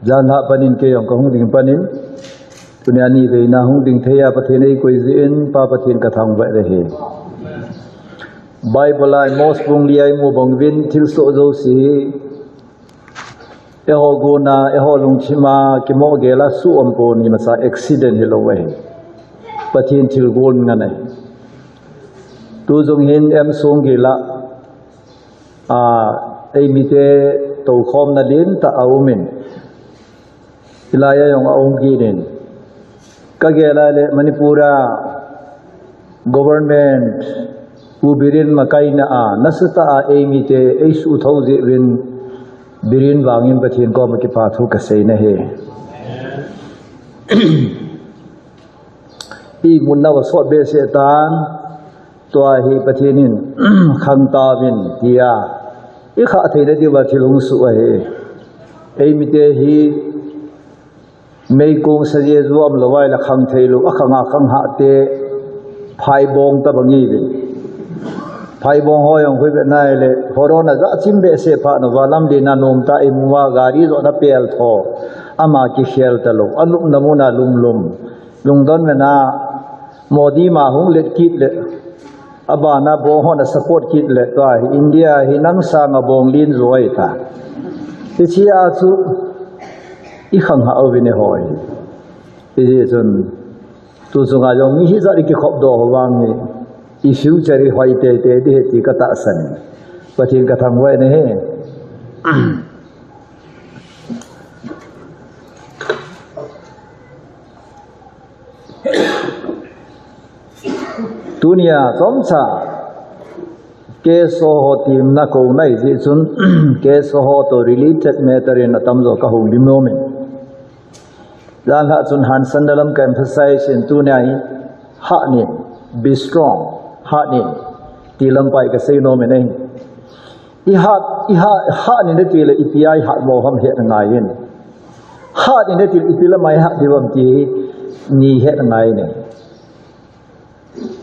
Jan ha panin ke yong kong ding panin tunia ni ve na hung ding theya pathin ei koi zin pa pathin ka thang vai re he Bible ai mos bung liai mu bong vin thil so zo si e ho gona e ho lung chima ki mo gela su om po ni masa accident hi lo we pathin thil gon nga nai tu jong hin em song gela ei mi te to khom na din ta aumin ilaya yung aung ginin kagela le Manipura government ubirin makai na nasuta emite eisu thauji win birin wangin pathin ko makipa thu kasei na he i munna wa so be setan to hi pathinin khangta win hiya i kha theina diwa thilung su he emite hi mấy công sự gì zoom là vậy là khang thấy luôn, khang hạ te, phai bong ta bằng gì vậy, phai bong hồi ông quý vị này là corona rất chim bể sẽ phá nó vào làm đi na nôm ta em mua gari rồi nó bèl thò, ama kí khel ta luôn, anh lúc namo na lum đón về na, Modi mà hung lệ kít lệ, aba na bong ho na support kít lệ, toa India hi nang sang a bong lin rồi ta, thì chỉ asu i khang ha au vine hoi e jun tu sunga jong mi hi zari ki khop do wang ni i future hoi te de ti ka ta san pathin ka thang wai ne he dunia somsa KSO ho team na ko nai ji chun KSO ho to related matter in atam zo ka Lhungdim no men dan ha chun han sandalam ka emphasize in tu nai ha ni be strong ha ni tilam pai ka sei no men ai ha ni ne ti le ipi ha mo ham he ngai yin ha ni ne ti ipi la mai ha diwam ti ni he ngai ne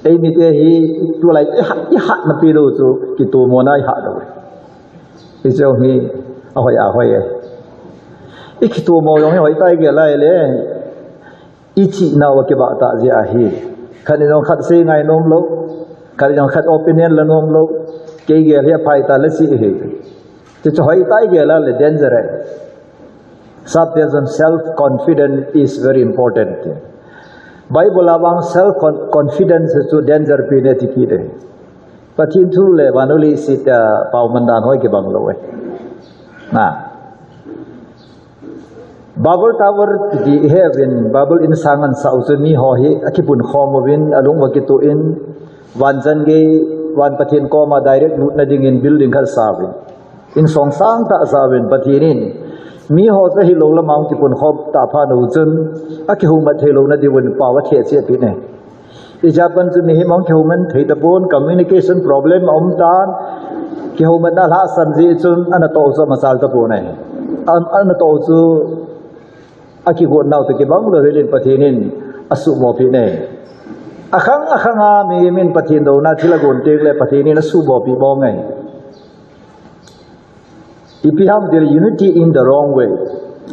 ei mi te hi tu lai i ha na pi lo chu ki tu mo nai ha do i jo hi a hoi e ki tu mo yong hoi tai ge lai le i chi na wa ke ba ta ji a hi khan ni khat se ngai nom lo khan ni khat opinion la nom lo ke ge he phai ta la si hi te hoi tai ge la le danger hai self confidence is very important Bible awang self confidence to danger pine tikide pathin thu le vanuli sit pau mandan hoi ke bang lowe na bubble tower di heaven bubble in sangan sausun mi ho hi akipun khomowin alung wakitu in wanjan ge wan pathin ko ma direct nut na ding in building khal sawin in song sang ta sawin pathinin mi ho sa hi lo la maung ki pun khop ta pha no chun a ki hu ma the lo na di won pa wa the che pi ne i japan chun hi maung ki hu man thei ta pon communication problem om tan ki hu man da la sam ji chun ana to so ma sal ta pu ne an to chu a ki go nau te ki bang lo helin pathinin asu mo pi ne akhang a mi min pathin do na thila gon tek le pathinin asu bo pi bo ngai if we have their unity in the wrong way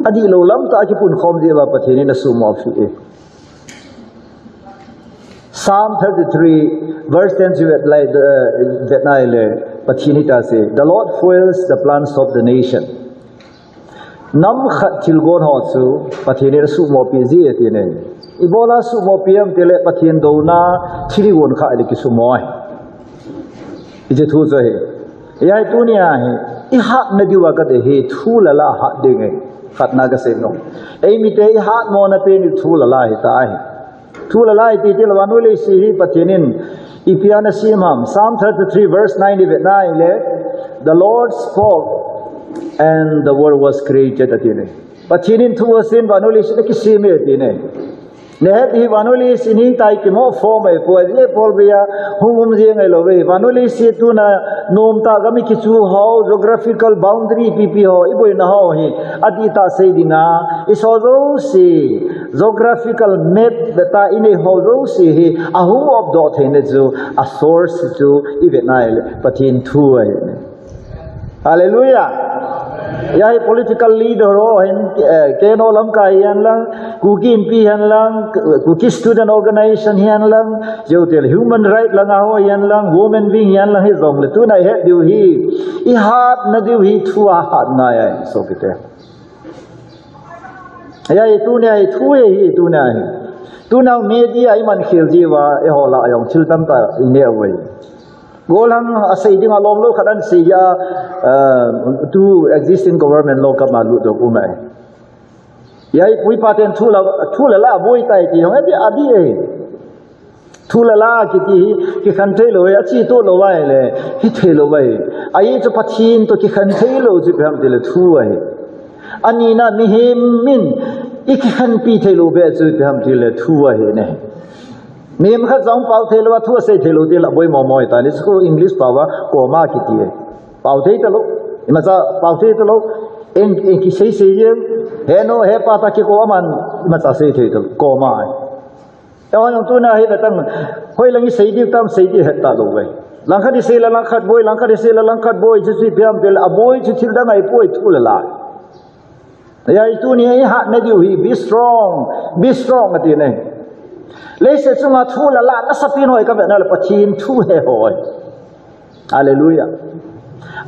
adi lo lam ta ki pun khom je ba pathini na sum of it Psalm 33 verse 10 to like that naile pathini ta se the Lord foils the plans of the nation nam khat thil gon ho chu pathini na sum of ji ati ne ibola sum of pm tele pathin do na thiri gon kha ile ki sumoi ije thu zo he yai tunia he i hat na diwa ka de he thu la la hat de ngai khat na ka se no ei mi te i hat mo na pe ni thu la la hi ta hi thu la la ti ti la wanu le si hi patinin i piana simam Psalm 33 verse 9 le the Lord spoke and the world was created atine patinin thu sin wanu le si ki si me atine nehet hi vanuli sini tai ki mo form e ko le pol bia hum je ngai lo ve vanuli si tu na nom ta gami ki chu ho geographical boundary pp ho iboi na ho hi adita sei dinga isozo si geographical map data ine ho ro si hi ahum of dot thene chu a source chu ibe nai pathin thu ai hallelujah Yai political leader ro hin keno lam kai yan lang kukin pi han lang kuki student organization yan lang jotel human right lang ho yan lang women wing yan lang hi zong le tu nai he diu hi I hat na diu hi thua hat na ya so kite yai tu ne ai thu hi tu na hi tu na media I man khil ji wa e hola ayong chil tam ta ne awai golang asai ding alom lo khadan siya to existing government lo ka malu do umai yai pui paten thula la boi tai ti hong abi abi e thula la ki khan thei lo ya chi to lo wai le hi thei lo wai ai to pathin to ki khan thei lo ji pham de le thu ai ani na mi him min ik khan pi thei lo be ji pham de le thu ai ne Mem kha jong pau thelo wa thu sei thelo de la boi mo moi ta ni school English pawa ko ma ki ti pau thei ta lo ima cha pau thei ta lo en ki sei ye he no he pa ta ki ko man ma cha sei thei ta ko ma ai taw yong tu na he ta tang hoi lang sei di tam sei di het ta lo wei lang kha di sei la lang khat boi lang kha di sei la lang khat boi chi chi piam del a boi chi thil da ngai poi thu la la ya tu ni ai ha na diu hi be strong ati nei lấy sự chung là thu là na sapin hoi ka na la pathin thu he hoi hallelujah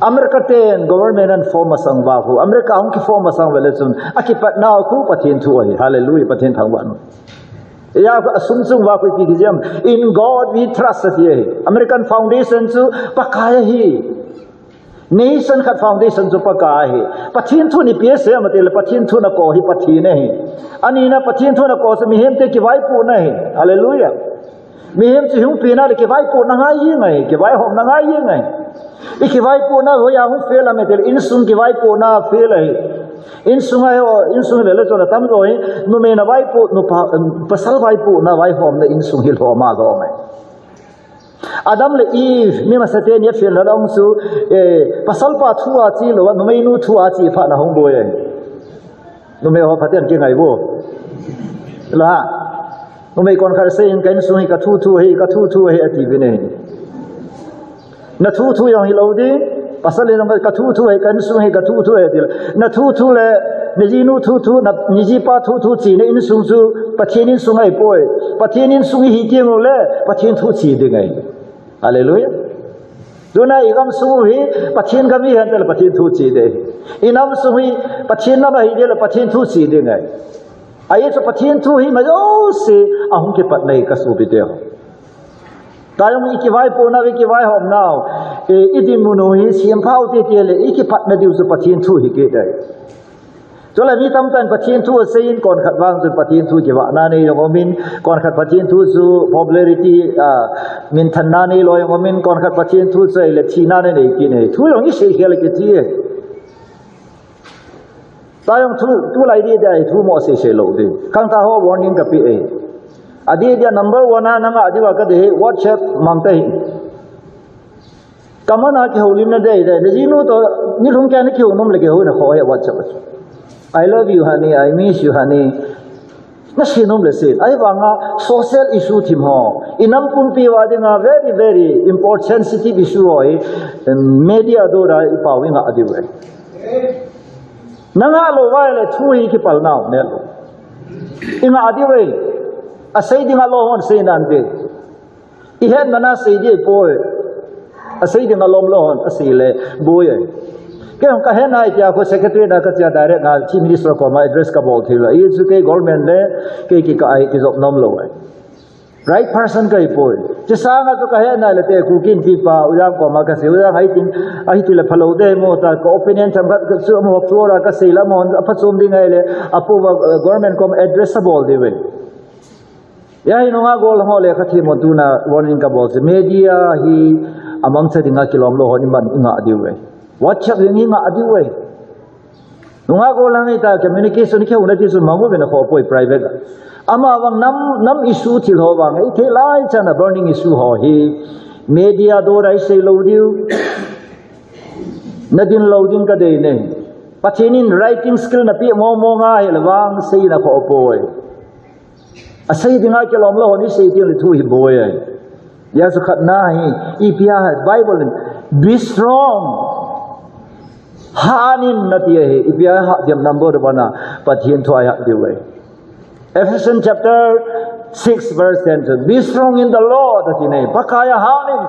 America ten government and form sang ba hu America ang ki form sang vele chun akipat na khu pathin thu hoi hallelujah pathin thang ban ya sum sum wa ku pi jam in God we trust ye American foundation chu pakaya hi Nation khat foundation chu pakai hi pathin thu ni PSA matel pathin thu na ko hi pathi ne hi ani na pathin thu na ko se mi hem te ki vai pu na hi hallelujah mi hem chi hung pi na ki vai pu na ngai yi ngai ki vai hom na ngai yi ngai I ki vai pu na ho ya hung fel matel in sung ki vai pu na fel hi in sung ai o in sung le le cho na tam roi nu me na vai pu nu pasal vai pu na vai hom na in sung hil ho ma go mai Adam le Eve mi ma sate ni fel la ong su pasal pa thua chi lo no mai nu thua chi pha na hong boy no me ho phaten ki ngai bo la no me kon khar se in kan su hi ka thu he ati bi ne na thu yong hi lo di pasal le ka thu he kan su hi ka thu he di na thu le ni ji nu thu na ni ji pa thu chi ne in su su pathin in su ngai poi pathin in su hi ti ngo le pathin thu chi de ngai hallelujah Duna igam suhi pathin kami hantel pathin thu chi de inam suhi pathin na hi de pathin thu chi de ngai ai so pathin thu hi ma jo se ahum ke pat nei ka su bi de tayong iki vai po na iki vai hom now idin mu no hi siam phau te le iki pat na diu so pathin thu hi ke dai cho là mi tam tan pathin thu se in kon khat wang su pathin thu je wa na nei yong min kon khat pathin thu su popularity min than na nei lo yong min kon khat pathin thu se le chi na nei ki nei thu yong ni se khel ke chi e ta yong thu lai di dai thu mo se lo de kang ta ho warning ka pi e adi dia number 1 na nga adi wa ka de WhatsApp mang tai kamana ki holim na dai dai ji nu to ni lung ka ni ki nom le ke ho na kho ya WhatsApp I love you honey I miss you honey na sinom le se ai wanga social issue thim ho inam pun pi wa de nga very very important sensitive issue oi media do ra pa wi nga adi we nanga lo wa le thui ki pal naw ne lo inga adi we asai dinga lo hon se nan de I hen mana se di boy asai dinga lom lo hon asai le boy ke ka hen ai tia ko secretary da ka tia direct ga chief minister ko ma address ka bol thila I su ke government le ke ki ka ai ki job nom lo ai right person ka I boy che sa nga to ka hen ai le te ku kin pi pa uyam ko ma ka se uyam hai tin ai ti le phalo de mo ta ko opinion tham ka su mo flora ka se la mo apa chum ding ai le apu government ko addressable de we ya ino nga gol ho le khathi mo tu na warning ka bol se media hi among se dinga kilom lo ho ni man nga adiwe WhatsApp ni nga adiwe nunga gol lang ita communication ke una ti su mamu be na ko poi private ama wang nam issue thil ho wang I the lai chana burning issue ho hi media do rai se lo diu nadin loading ka de ne pathinin writing skill na pi mo nga hi lawang sei na ko poi asai dinga ke lom lo ni sei ti le thu hi boy ya su khat na hi ipia bible be strong hanin na tia he ibia ha diam number bana pathin thoi ha diwe Ephesians chapter 6 verse 10 be strong in the Lord atine pakaya hanin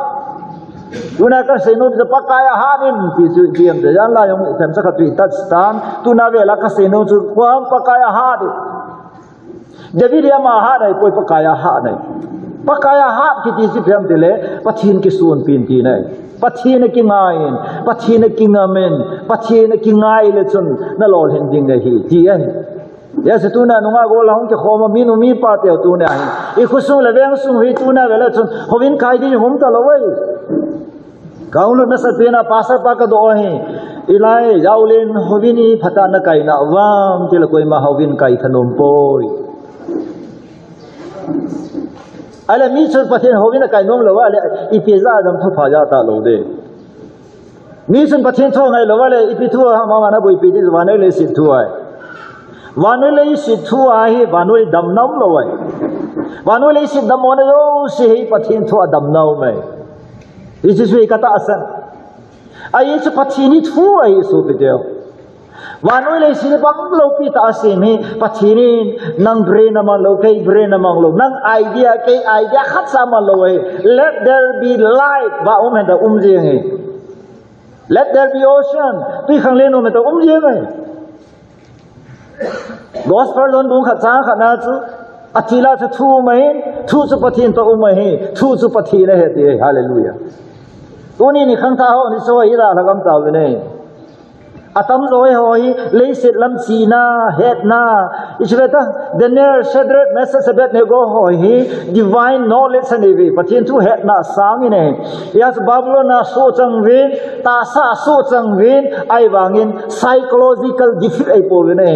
tuna ka seno de pakaya hanin ti su diam de yan la yong sam sa khatui tat stan tuna ve la ka seno chu kwam pakaya ha de David ya ma ha dai koi pakaya ha dai pakaya ha ki ti si pham de le pathin ki sun pin ti nai pathin ki ngain pathin ki ngamen pathin ki ngai le chun na lol hin ding hi ti ai ya se tuna nunga go la hong ke khoma minu mi pa te tu na hi I khusung le veng sung hi tu na ve la chun hovin kai di hum ta lo wai kaulu na sa pena pasa pa ka do hi ilai yaulin hovini phata na kai na wam ti la koi ma hovin kai thanom poi ala mi chur pathin hovin kai nom lo wa le I pe za dam thu pha ja ta lo de mi chun pathin tho ngai lo wa le I pi thu ma ma na boi pi di wa ne le sit thu ai Vanoi le sit thu ai vanoi dam nam lo ai vanoi le sit dam on yo si hi pathin thu dam nau mai This is we kata asan ai chu pathini thu ai so pe deu vanoi le sin bang lo pi ta se mi pathinin nang brain ma lo kai brain ma lo nang idea khat sa ma lo ai let there be light ba da jeng ai let there be ocean pi khang le no me ta jeng ai Gospel don dung khat sa khat na chu atila chu thu mai thu chu pathin to mai thu chu pathi na he ti hallelujah tuni ni khang tha ho ni so hi ra lagam taw ne atam loi hoi leisit lam si na het na isbeta the near shadret message about ne go hoi hi divine knowledge ani vi pathin thu het na sang ni ne yas bablo na so chang vin ta sa so chang vin ai wangin psychological defeat ai po ne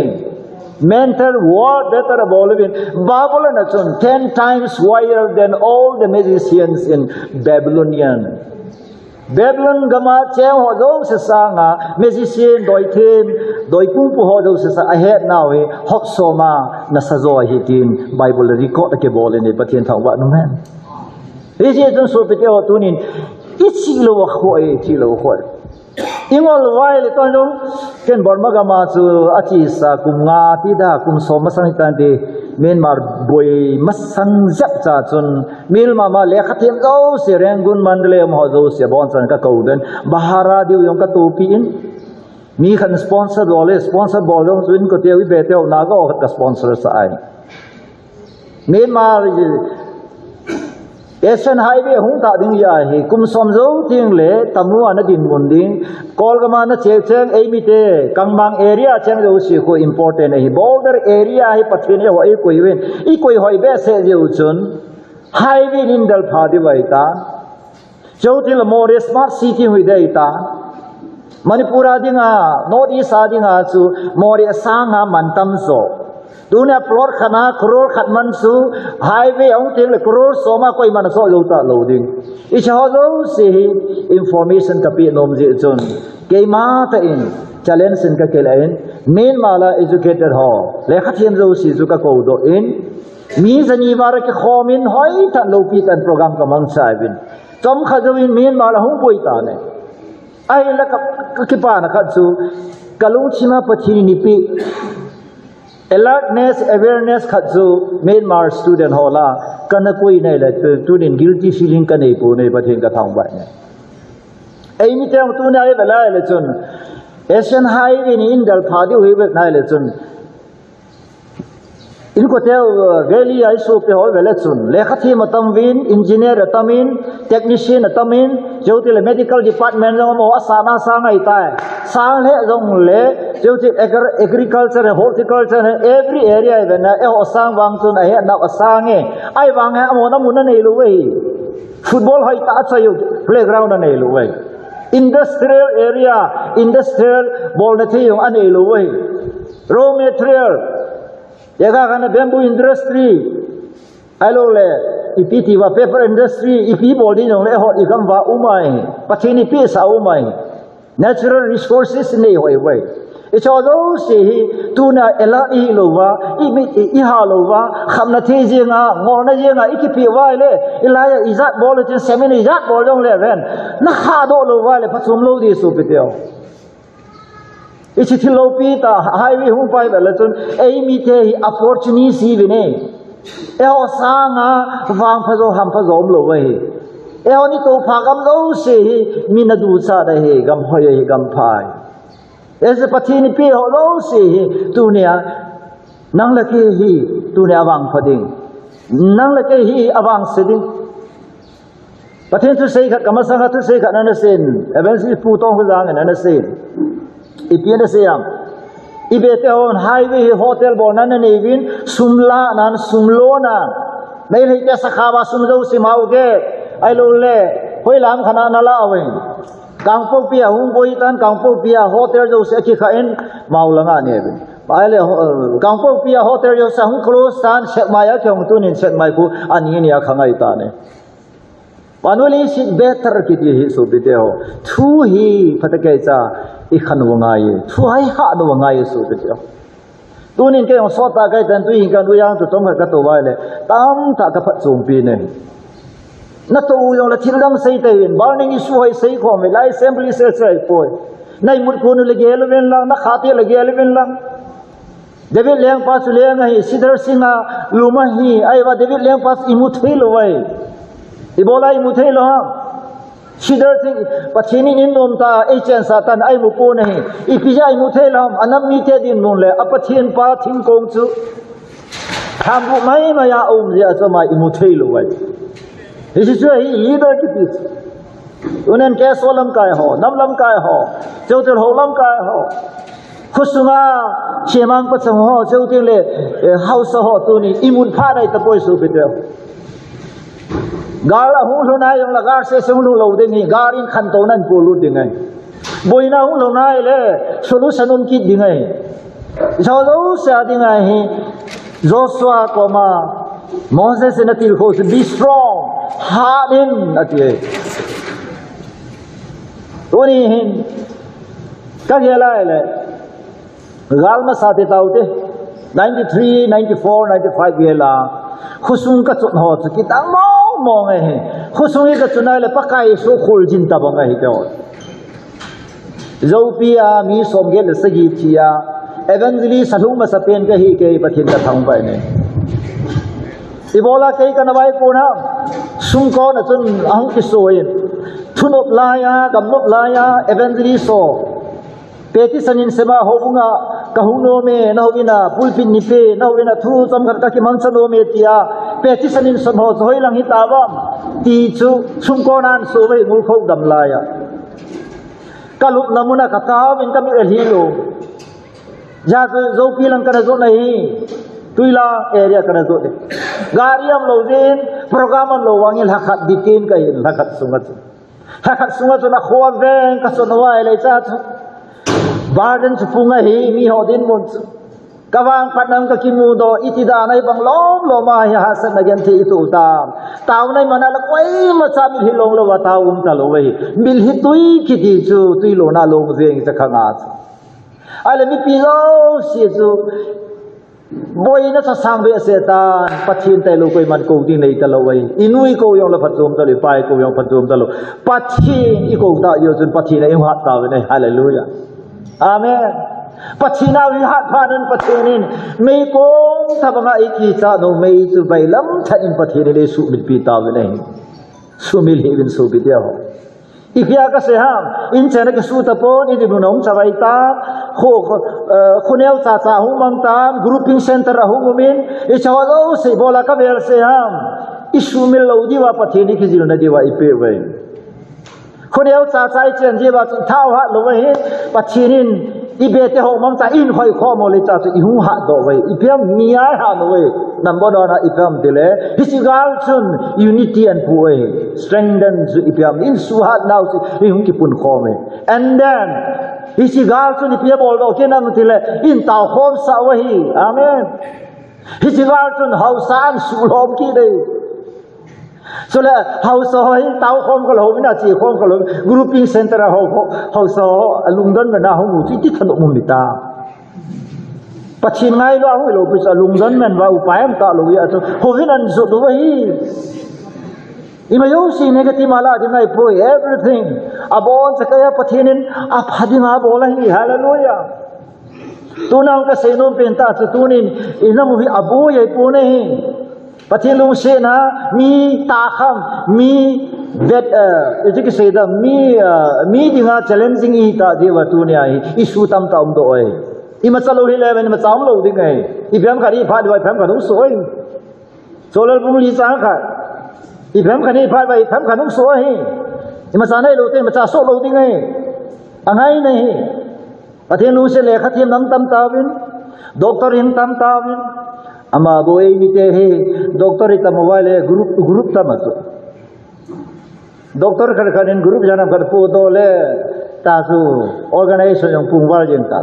mental war better evolving Babylon action 10 times wider than all the magicians in Babylon gama cheo ho do se sanga magician doi them doi pu pu ho do se sa ahead now he hot soma na sazo hi tin Bible record ke bol ni pathian thang wa nu men he je ton so pe te ho tunin ichi lo wa khoi chi lo khoi ingol wai le ton dong ken borma gama chu achi sa kum nga ti da kum som sang tan de Myanmar boy masang zap cha chun mil mama le khathiam zo se rengun mandle mo zo se bon chan ka ko den bahara diu yong ka tu pi in mi khan sponsor bol dong win ko te wi be te na go ka sponsor sa ai Myanmar Asian highway hung ta ding ya hi kum som zo ting le tamu ana din mun ding kol gama na che cheng ei mi te kangmang area cheng zo si ko important hi border area hi pathin ho ei koi wen I koi hoi be se je chun highway in dal pha di wai ta chautil more smart city hui dai ta Manipura dinga north east dinga chu more sanga mantam so Dunia plot khana crore khatman su highway ong ting le crore soma koi man so lo ta lo ding I chaw zo si information ka pi nom ji chun ke ma ta in challenge sin ka ke lain main mala educated ho le khathiam zo si zu ka ko do in mi zani war ke khomin hoi ta lo pi tan program ka mang sai bin chom kha zo in main mala hong boi ta ne ai la ka ki pa na khat su kalung chima pathini ni pi Alertness, awareness khatsu Myanmar student hola kana koi nai la student guilty feeling ka nei pu nei pathin ka thang ba ne ai mi tang tu nai ba la le chun Asian highway ni indal pha di hui ba nai le chun in ko te valley ai so pe ho vela chun le khathi matam win engineer atamin technician atamin joti le medical department jong mo asana sangai tai sang le jong le joti agriculture horticulture every area evena e osang wang chun ai na asang e ai wang ha mo na mun na nei lu wei football hai ta chayu playground na nei lu wei industrial area industrial bol na thi yong anei lu wei raw material Yaga kana bamboo industry, alo le ipiti wa paper industry ipi body nong le hot ikam wa umai, patini pi sa umai, natural resources nei hoi wai. Icho zo si tuna ela I lova, iha lova, khamna thi jinga, ngona jinga ikipi wai le, ilaya izat bol tin semin izat bol dong le ren, na kha do lova le patsum lo di su piteo. อิชิทิโลปีตาไฮเวย์หุ่งไปแบบละจนไอ้มีเทhi opportunity วินเออสร้างวางพระโจหัมพระโจมโลไว้เออนี่ตัวพากำโลเสียมีนาดูซาได้กำหอยกำพายเอสปะทีนี่พี่เขาโลเสียตัวเนี่ยนั่งละเกฮีตัวเนี่ยวางพอดิงนั่งละเกฮีอวางเสดิงประเทศทุเสกกรรมสังฆทุเสกนั่นเองเอเวนซีฟูตองกุญางนั่นเองอีพีนั่นเสียมอีเบตเออนไฮเวย์โฮเทลบอนั่นนี่วินสุมลานั่นสุมโลนั่นไม่ได้จะสักขาบสุมโลสิมาโอเคไอโลเล่หอยหลังขนาดนั่นละเอาเองกังปูเปียหุ่งปุยตันกังปูเปียโฮเทลโจเสกิขาอินมาอุลังอันนี้เป็นไปเลยกังปูเปียโฮเทลโจเสหุ่งครูสานเช็คมาอยากจะหุ่งตุนินเช็คมาคูอันนี้เนี่ยขังไอตาเนี่ยวันวันนี้สิ่ง better คิดยี่หิสุดเดียวทูฮีพัฒน์เกจ้าอีขันวงไงทูให้หาดวงไงสุดเดียวตัวนี้ก็ยังสอดตาไกแต่ตัวเองกันตัวยังตัวต้องกับตัวไว้เลยตั้งตากับพัดจุ่มปีเนี่ยนั่นตัวยังละทิ้งดังใส่เตียนบ้านนี้ช่วยใส่ของไม่ไล่เซมปลีเสียใจป่วยในมุดคนเลยเกลเวนลังนักขาตีเลยเกลเวนลังเดวิดเลี้ยงปัสเลี้ยงไงซิดาร์สิงห์ลูมาฮีไอ้ว่าเดวิดเลี้ยงปัสอิมุทเฮลไว้อีโบลาอิมุทเฮลฮะซิดาร์สิงปัจจุบันนี้นนตาเอเจนซาตันไอ้มุปูนี่อีพิจาอิมุทเฮลฮะอันนั้นมีเจดินมุนเลยอปัจจุบันป้าทิ้งกงจูทำบุไม่มายาอมเสียสมัยอิมุทเฮลไว้ที่สุดที่ลีดเดอร์ที่พิจอุนันแกสวลำกายห่อน้ำลำกายห่อเจ้าเจ้าห่อลำกายห่อขุสุงาเชื่อมังปัจจุบันห่อเจ้าเจ้าเลยเฮาส์ห่อตัวนี้อิมุนพาได้ตะโกยสูบเดียวกาลหุ่งลนายยังละกาเสียสมุนเราดึงนี่การินขันโตนั่นกูรู้ดึงไงบอยน่าหุ่งลนายเลยโซลูชันนุ่มคิดดึงไงชาวเราเสียดึงไงโจสวาโกมาโมเสสนัติลโคส be strong hard in นั่นเองตัวนี้เห็นก็เยอะเลยกาลมาสาธิตเอาเถอะ93 94 95เวลาขุสุงก็จุดหัวสกิตั้งมองไงขุสุงก็จุดนั่นเลยปักไก่สุขุลจินตาบังไงเจ้าเจ้าพี่อามีสมเด็จสกิทีอาเอเวนซ์ลีสัตว์มาสเปนก็ฮีเกย์ปฏิทินทั้งไปเนี่ยอีโบลาเกย์กันเอาไว้ปูนะสุงก้อนจนอังกิโซยทุนอบลายากำนบลายาเอเวนซ์ลีโซเปติสันินเสมาโฮบุงะกะหุโนเมนาวินาปุลปินนิเปนาวินาทูจำกันตะกิมันสโนเมติยาเปติสันินสมโหสอยลังหิตาวามตีจูสุงก้อนันโซเวมุลโคดำลายากะลุกนามุนักตาวินกะมิเอลีโลยาโซปีลังกันโซไหนตุยลาเอเรียกันโซเดการิยมโลดินโปรแกรมโลวังยิลหักดิตินกันหักสุงัดหักสุงัดนะขวาเวงกัสโนวาเอเลจ้าบาร์เดนสุฟุงไอ้มีหอดินมุนกวางปัดนังกกิมูโดอิติดาในบังล้อมโลมาฮิฮัสนักยันทีตุตามตาวในมันละไว้มาซามิฮิลงโลวะตาวมตะโลเวมิลฮิตุยคิดิจูตุยโลนาโลมเซงจะขังอาสอะไรมีปีโลเสียจูบอยน่าจะสังเวชเสตานปัจฉินแต่โลกอยมันกูดิ้งในตะโลเวอินุยกูยองละพัดจมตะลุไปกูยองพัดจมตะโลปัจฉินอีกูตาโยจุนปัจฉินในหัดตาเวในฮาเลลูยาอาเมนปัจฉินาวิหารพานันปัจฉินินไม่โกงถ้าบังอาอีกจ้าโนไม่จุไปล้ำท่านินปัจฉินเลยสุบิดปีตาวินัยสุมิลฮิวินสุบิดเดียวอีกอย่างก็เสียห้ามอินเชนก็สู้ตะปนอินดิบุนองสบายตาคนเอลจ่าหุ่งมังตามกรุ๊ปปิ้งเซ็นเตอร์หุ่งมินอิชาวโลเสียบอลก็เวลเสียห้ามอิสุมิลเราดีว่าปัจฉินิคิจิลนาดีว่าอีเปเวคนเดียวจ่าใจเจนที่ว่าเท้าหัดลงไปปัจฉินินอีเบตเฮามันจะอินคอยข้อมูลเลยจ่าจะอีหูหัดตัวไว้อีเพียงมีอะไรหัดตัวไว้นั่นบ่ดอนะอีเพียงเดลฮิสิกาลชุน unity and power strengthen อีเพียงอินสุหัดนาวสิอีหุงกิปุนข้อม and then ฮิสิกาลชุนอีเพียงบอกเราแค่นั้นมันทีเลยอินตาโฮมสาวะฮีอาเมนฮิสิกาลชุนเฮาสานสุลอมกี่เลยส่วนเฮาสอยเต้าคอมก็หลงไม่น่าจีคอมก็หลงกรุ๊ปปิ้งเซ็นเตอร์เฮาสอลุงดอนมันน่าห้องหูที่ที่ถนนมุมดิตาปัจฉิมไงล่ะห้องเราไปจะลุงดอนมันว่าอุปายมันตาลุยอ่ะตัวโหวินันสุดด้วยอีมาโยสิเนกติมาลาที่ไหนพูด everything อาบอนจะแค่ปัจฉินินอาพัดิงอาบอลาฮีฮาเลลูยา tu nang ka sei nom pen ta chu tu nin inamu hi abu ye pu nei pathin lung se na mi ta kham mi that is to say the mi dinga challenging I ta dewa tu ne ai issue tam tam do oi I ma chalo hi le ma cham lo ding ai I pham khari pha doi pham khanung soi solal bung li sa kha I pham khani pha bai pham khanung soi I ma sa nai lo te ma cha so lo ding ai angai nei pathin lu se le khathim nam tam tawin doctor him tam tawin ama bo ei mi te he doctor ita mobile group tam atu doctor khar khanin group jana khar pu do le ta su organization yang pungwal jeng ta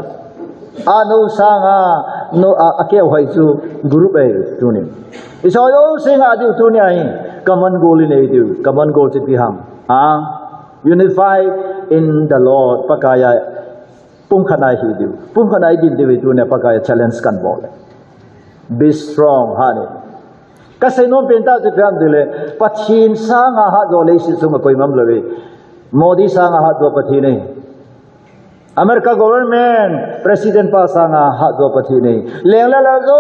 anu sanga no ake hoi chu group ai tu ni iso yo singa du tu ni ai common goal ni du common goal ti ham unified in the Lord pakaya pum khanai hi du pum khanai din de tu ne pakaya challenge kan bol be strong honey kasi non penta tu pram dile pathin sanga ha do le si sum koi mam love modi sanga ha do pathi nei America government president pa sanga ha do pathi nei lengla la zo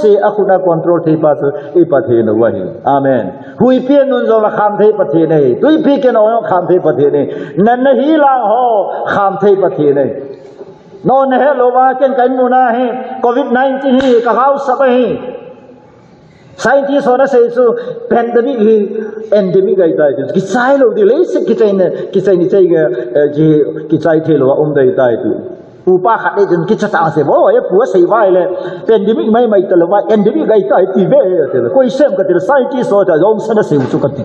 si akuna control thei pa su I pathi no wa hi amen hui pien nun zo la kham thei pathi nei tui pi ke no kham thei pathi nei nan na hi la ho kham thei pathi nei no ne hello wa ken kai mu na he covid-19 hi ka hau sa ba hi scientist hona sei su pandemic hi endemic ai tai ki sai lo di le se ki chai ni chai ga ji ki chai the lo dai tai tu upa khat dei jin ki cha ta se bo ye pu sei vai le pandemic mai ta lo wa endemic ai tai ti be te ko I sem ka te scientist ho ta yom san se su ka ti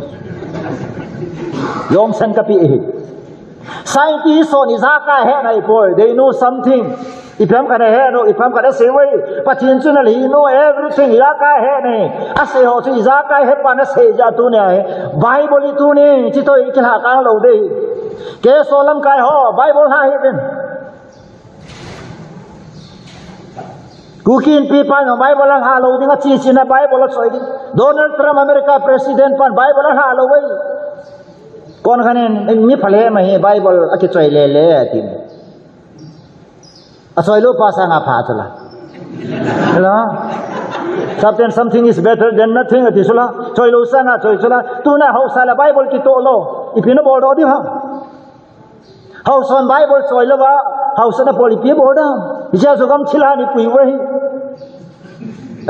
yom san ka pi e scientists on Isaka he nai boy they know something ifam kana he no ifam kana se wai pathin chuna li know everything Isaka he ne ase ho chu Isaka he pa na se ja tu ne Bible tu ne chi to I ha ka lo de KSO lam kai ho Bible ha he ben kukin pi pa no Bible lang ha lo ding a chi na Bible la soi di Donald Trump America president pan Bible ha lo wai kon khanen mi phale ma he Bible aki choi le tin a choi lo pa sanga pha chala hello something is better than nothing ati sula choi lo sanga choi chala tu na ho sala Bible ki to lo ipino bo do di ha ho son Bible choi lo ba ho sana poli pi bo da ja so gam chila ni pui wai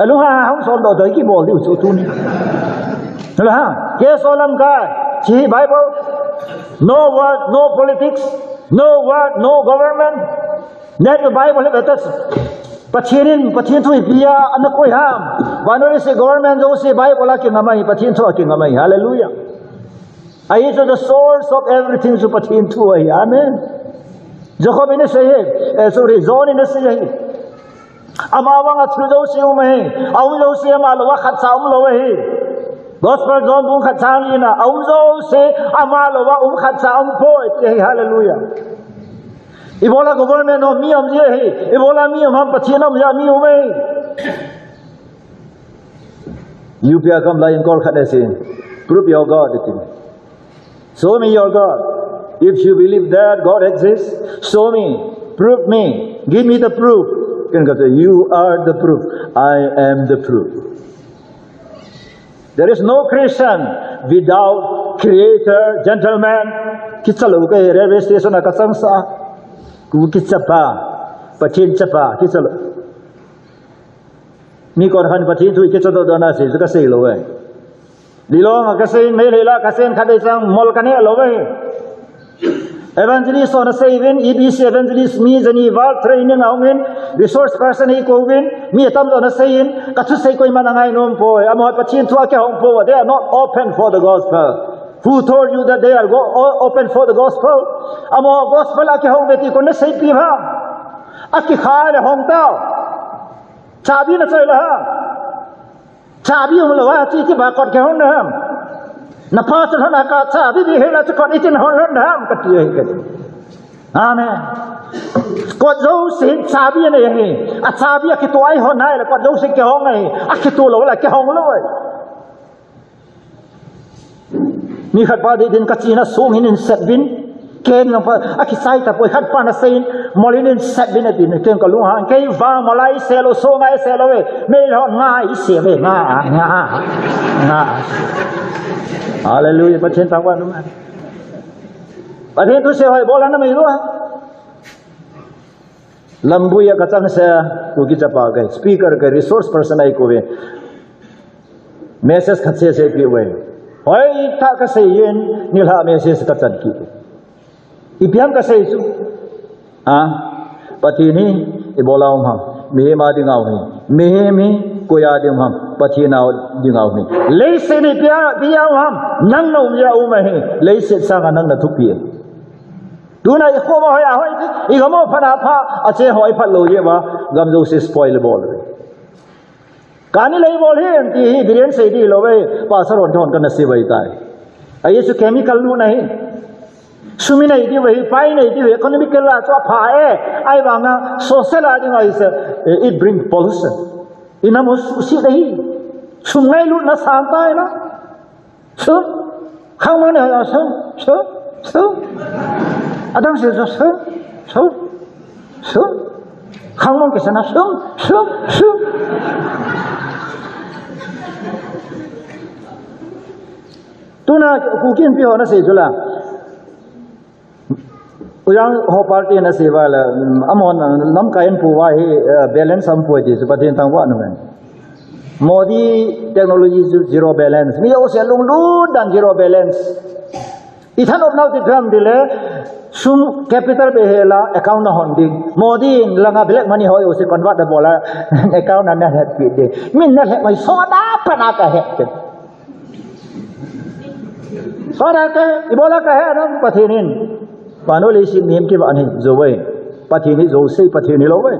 alu ha ho son do dai ki bo li chu tu ni hello ha ke so lam ka chi Bible no word no politics no word no government net the Bible betas pathin thu pia an koi ham wanori se government jo se Bible ki ngamai pathin thu ki ngamai hallelujah I is the source of everything so pathin thu ai amen jacob ne se sorry zone ne se ai amawang at jo se mai au jo se ma lo khat sa lo ai gospel zone bung khat sang ina au zo se ama lo wa khat sang po hallelujah ibola government no mi am je he ibola mi am pathianam ya mi ome you pia kam lai kol khat asin prove your God it show me your God if you believe that God exists show me prove me give me the proof can God say you are the proof I am the proof there is no Christian without creator gentleman kitalo ke railway station ka sangsa ku kitapa pathin chapa kitalo mi kon han pathin thu kitalo dona se ka sei lo ai dilong ka sei me lela ka sen khadai sang mol ka ne lo ai evangelist on a saving EBC evangelist me jani wal training aungen resource person hi ko win mi tam on a saying ka thu sei koi manangai nom po amo pathin thu ka hong po they are not open for the gospel who told you that they are open for the gospel amo gospel ake hong beti ko na sei pi ha aki kha le hong tao chabi na chai la ha chabi hong lo wa chi ba kot ke hong na na pa sa na ka chabi bi he la cha kot itin hong ron ham ka ti he amen kot zo sin chabi ne he a chabi ki to ai hon nai la kot zo se ke hong ai a ki to lo la ke hong lo mi khat pa de din ka chi na sung hin in set bin ken lang pa akisai ta poi khat pa na sein molinin set bin atin ken ka lunga ke va malai selo so ngai selo we me ho ngai se we nga hallelujah pa chen tang wa nu ma pa the tu se hoi bola na mai ru ha lambuya ka chang se ku ki chapa ga speaker ka resource person ai ko we message khat se pi we hoi ta ka se yin ni la message ka chan ki ipiam ka sei su pati ni ibola ham me ma ding au ni me mi ko ya ding ham pati na ding au ni le se ni pia ham nang no ya u ma he le se sa ga nang na thu pi tu na ko ma ho ya ho I ga mo pha na pha a che hoi phat lo ye ba gam jo se spoil bol ka ni le bol he ti hi biren se di lo we pa sa ron thon kan na se bai tai ai su chemical lu na he sumi này đi về phái này đi về economical là cho phải ai bảo nga social là như vậy sẽ it bring pollution ina mo suy đấy sum ngay lúc nó sáng tay nó sớm không mà này là sớm ở đâu sẽ sớm không mong cái sao nó sớm tu na phụ kiện pi họ nó sẽ là yang ho party na sewa la amon lam kain puwa hi balance am puwa ji patin tang wa nu modi technology zero balance mi o se lung lu dan zero balance ithan of now the gram dile sum capital be hela account na honding modi langa black money hoy o se convert da bola account na het pi de min na het mai soda pana ka het soda ka ibola ka he na patinin Pano le sin miem ki ban hi zo we pathi ni zo sei pathi ni lo we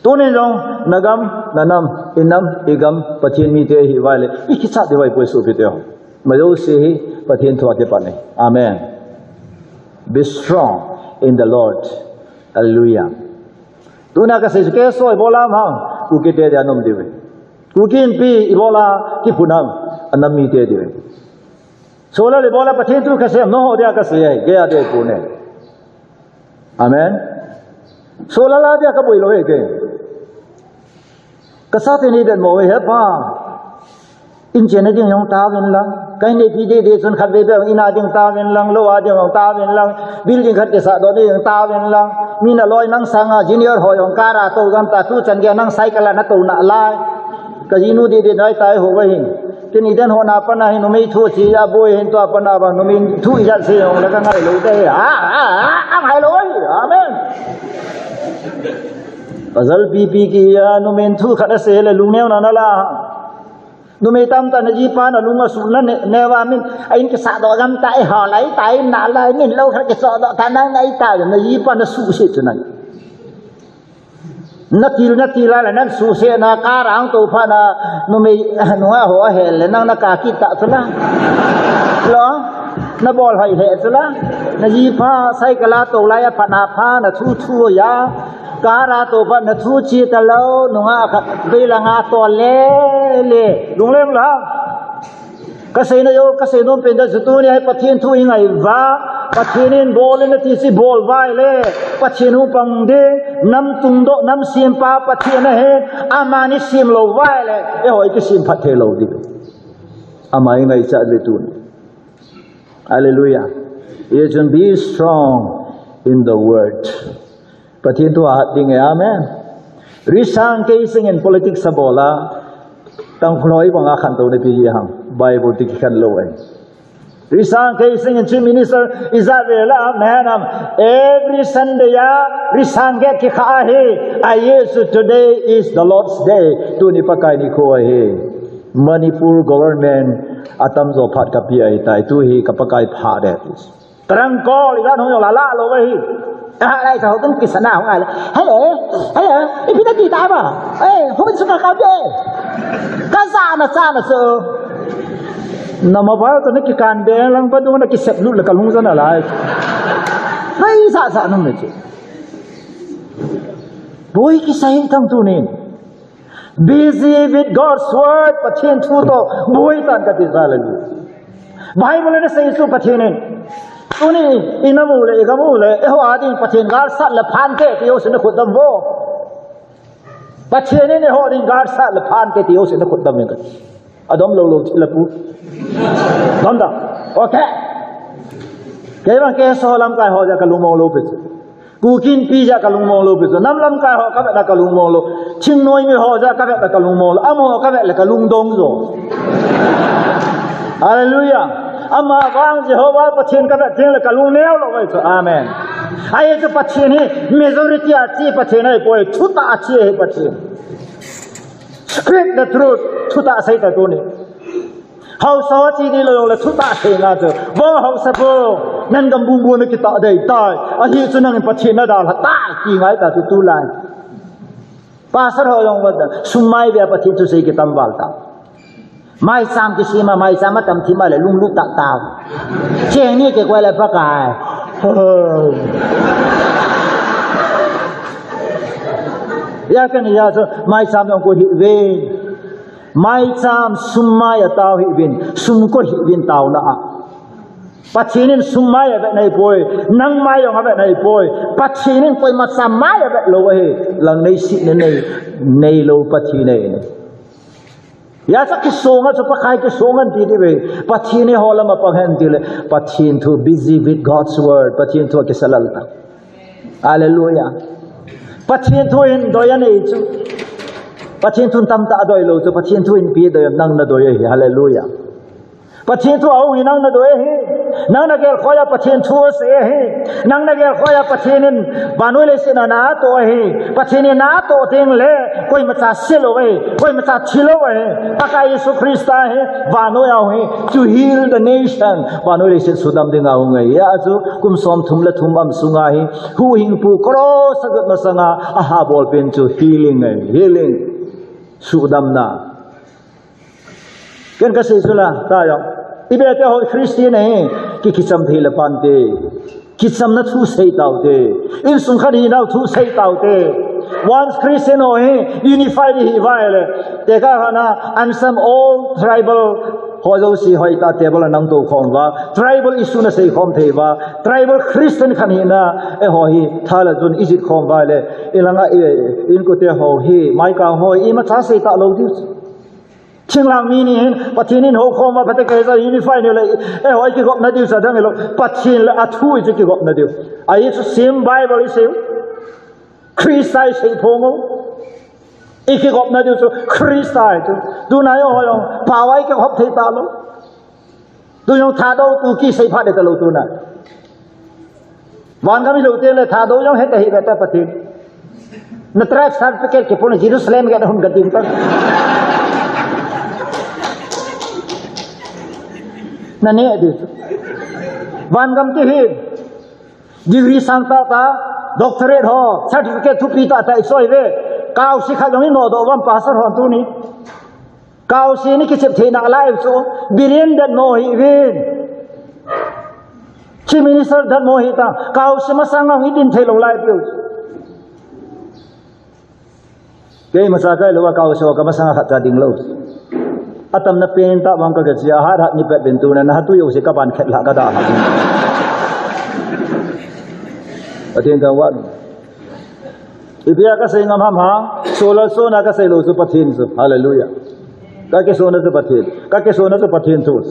tu ne jong nagam nanam inam igam pathin mi te hi wa le ki cha de wai poi su pi te ho ma zo se hi pathin thwa te pa nei amen be strong in the Lord hallelujah tu na ka se ke so bola ma ku ke te ja nom de we ku kin pi bola ki punam anam mi te de we Sola le bola pathin tu ka se no ho dia ka se ai ge ya de ko ne amen sola la dia ka boi lo he ke ka sa te ni de mo we he pa in chen ding yong ta win lang kai ne pi de sun khat be be ina ding ta win lang lo a ding ta win lang building khat ke sa do de yong ta win lang mi na loi nang sanga junior ho yong kara to gam ta tu chan ge nang cycle na to na lai ka jinu de dai tai ho we hin Kini dan ho na pa na hin numi thu chi ya boy hin to pa na ba numi thu ya se yong la ka ngai lo te ang hai loi amen Azal pipi ki ya numi thu khat se le lu neu na na la numi tam ta na ji pa na lu ma su na ne wa min ai ke sa do gam tai ho lai tai na lai min lo khat ke so do ta na ngai ta na ji pa na su se chunai Nati la nan su se na karang to pha na no me no ho he le nang na ka ki ta sala lo na bol hai he sala na ji pha sai kala to la ya pha na pha na thu ya kara to pha na thu chi ta lo no nga kha be la nga to le lung lem la ka sei na yo ka sei no pe da tu ni hai pathin thu ngai va Pathinin bol na ti si bol vai le pathinu pang de nam tung do nam sim pa pathina he amani sim lo vai le e hoi ki sim phathe lo di amai ngai cha le tu hallelujah you can be strong in the word pathin tu ha ding amen risang ke sing in politics sa bola tang khloi banga khan to ne pi hang bible ti khan lo ai Risang kay singing chief minister Israel manam every Sunday ya risang get ki khahi ayesu today is the Lord's day tu ni pakai ni ko he Manipur government atam zo phat ka pi ai tai tu hi ka pakai pha de tarang ko ilan hong la la lo hi lại sao cũng kỳ sana không ai là hello ipi ta ti ta ba không biết sao ka be ka sa na so Nama to neki kan be lang pa do na ki sep lu la kalung sana la hai sa nam ne che boy ki sai thang tu ne busy with God's word pathin thu to boy tan ka ti sa la lu Bible ne sai su pathin ne ตัวนี้อินามูเลยกัมูเลยเอว่าดิ้งประเทศการสัตว์ละพันเกติโอสินขุดดำโวประเทศนี้เนี่ยดิ้งการสัตว์ละพันเกติโอสินขุดดำยังกันอดมโลโลละปูดำดำโอเคแกว่าแกโซลำกายหอจะกลุงมองโลปิสกูกินปีจะกลุงมองโลปิสน้ำลำกายหอก็แบบกลุงมองโลชิงน้อยไม่หอจะก็แบบกลุงมองโลอามอก็แบบกลุงดงโซฮาเลลูยาอามาฟังเจ้าว่าประเทศก็แบบเจงเลยกลุงเลี้ยวลงไปสุอาเมนไอ้เจ้าประเทศนี้ majority อาชีพประเทศไหนป่วยทุตอาชีพประเทศ speak the truth ทุตอาศัยแต่ตัวนี้เขาสอนจีนี่เลยเลยทุตอาเซงอาเจอว่าเขาสะโพนั่นกำบุญบุญกิตาได้ตายอาทิตย์สุนัขประเทศน่าด่าตายกี่ไงแต่ตุลายภาษาเขาอย่างว่าสุมาเบียประเทศทุเสกิตัมบัลตาไม่ซ้ำที่ซีมาไม่ซ้ำมาทำที่มาเลยลุงลุตาตาเชียงนี่เกี่ยวกับอะไรพระกายอยากกันอยากจะไม่ซ้ำอย่างกูหิเวไม่ซ้ำสุมาอย่าตาวหิวินสุมก็หิวินตาวนะปัจจุบันสุมาอย่าแบบไหนป่วยนั่งไม่ยอมแบบไหนป่วยปัจจุบันป่วยมาซ้ำไม่อย่าแบบโลเฮหลังในสิในโลปัจจุบันอยากจะคิดส่งอ่ะจะไปใครคิดส่งกันทีเดียวปัจจุบันฮอลล์มาพังเห็นทีเลยปัจจุบันทู busy with God's word ปัจจุบันทูกิสลาลตาฮาเลลูยาปัจจุบันทูอินโดยนี่จูปัจจุบันทูตั้มตาโดยโลจูปัจจุบันทูอินพีโดยนั่งนาโดยฮาเลลูยาปัจจุบันทูเอาหินั่งนาโดยนั่งนักเกลขอยาปัจจุบันทูเสียนั่งนักเกลขอยาปัจจุบันบานุเลสินาโตปัจจุบันนาโตเต็งเล่คุยมาจากเชลโวคุยมาจากชิลโวพระกายเยซูคริสต์บานุเอาto heal the nation บานุเลสิสุดำดึงเอาไงยาจูกุมสมทุมและทุมอัมสุงาหูหิงปูครอสกัดมาสังอาหาบอลเป็น to healing healing สุดำนากันก็สิสุละตายอีเบลเจ้าคริสเตียนที่คิดซ้ำทีละปันเตคิดซ้ำนัททุเสยเต่าเตอินสุนคดีนัททุเสยเต่าเต once Christian unified ที่ว่าเลยแต่ก็ขณะ and some all tribal พอเราสิหอยตาเทบลนั่งตัวของว่า tribal issue นั่นสิของเทว่า tribal Christian ขันหินะหอยท่าละจนอิจิตของว่าเลยลังอินกุเตหอยไม่กล้าหอยมาท้าเสยตาเราดิเชียงรางมีนี่ปัจจุบันหัวข้อมาพัฒนาการจะยูนิฟายเนี่ยเลยหอยกี่กบนาดิวสัตว์ทั้งหมดปัจจุบันละอัฐุจะกี่กบนาดิวไอ้ที่ same Bible อีสิวคริสต์ไตใช้พงอีกกี่กบนาดิวสุคริสต์ไตดูนายหอยป่าวไอ้กี่กบเทตาลงดูยังท่าดูตูกี้ใช้ผ้าเด็กตะลุตัวน่ะวันก็ไม่รู้เรื่องเลยท่าดูยังเห็นแต่หิบแต่ปฏินัตราชาติเกิดกี่ปุ่นจิรุสเลมกันหุ่นกันดิ้งตั้งนั่นเองดิวันกำที่หิดีกรีสังตาตาด็อกเตอร์เรทฮอเซอร์ติฟิเคททุปีตาแต่อีกส่วนเว่ก้าวสิขัดตรงนี้โนดวันภาษาหอนตัวนี้ก้าวสินี่คิดเจ็บเทนักไล่โซ่บิเรียนดันโมหิวินชิมินิสร์ดันโมหิตาก้าวสิมาสังกังอิดินเทลงไล่พิวเกี่ยมาสักการหรือว่าก้าวสิว่าก็มาสังกัดจัดดิ่งโลกอาตมนับเป็นตาวังก็เกิดจากหาหัดนิเป็ดเป็นตัวนั้นหาตัวอยู่สิกับบันเข็ดละก็ได้ประเทศกันว่าอีเบียก็เสียงงามหาโซลาโซน่าก็เสียโลสุประเทศสุฮาเลลูยาก็เกโซน่าสุประเทศก็เกโซน่าสุประเทศทุส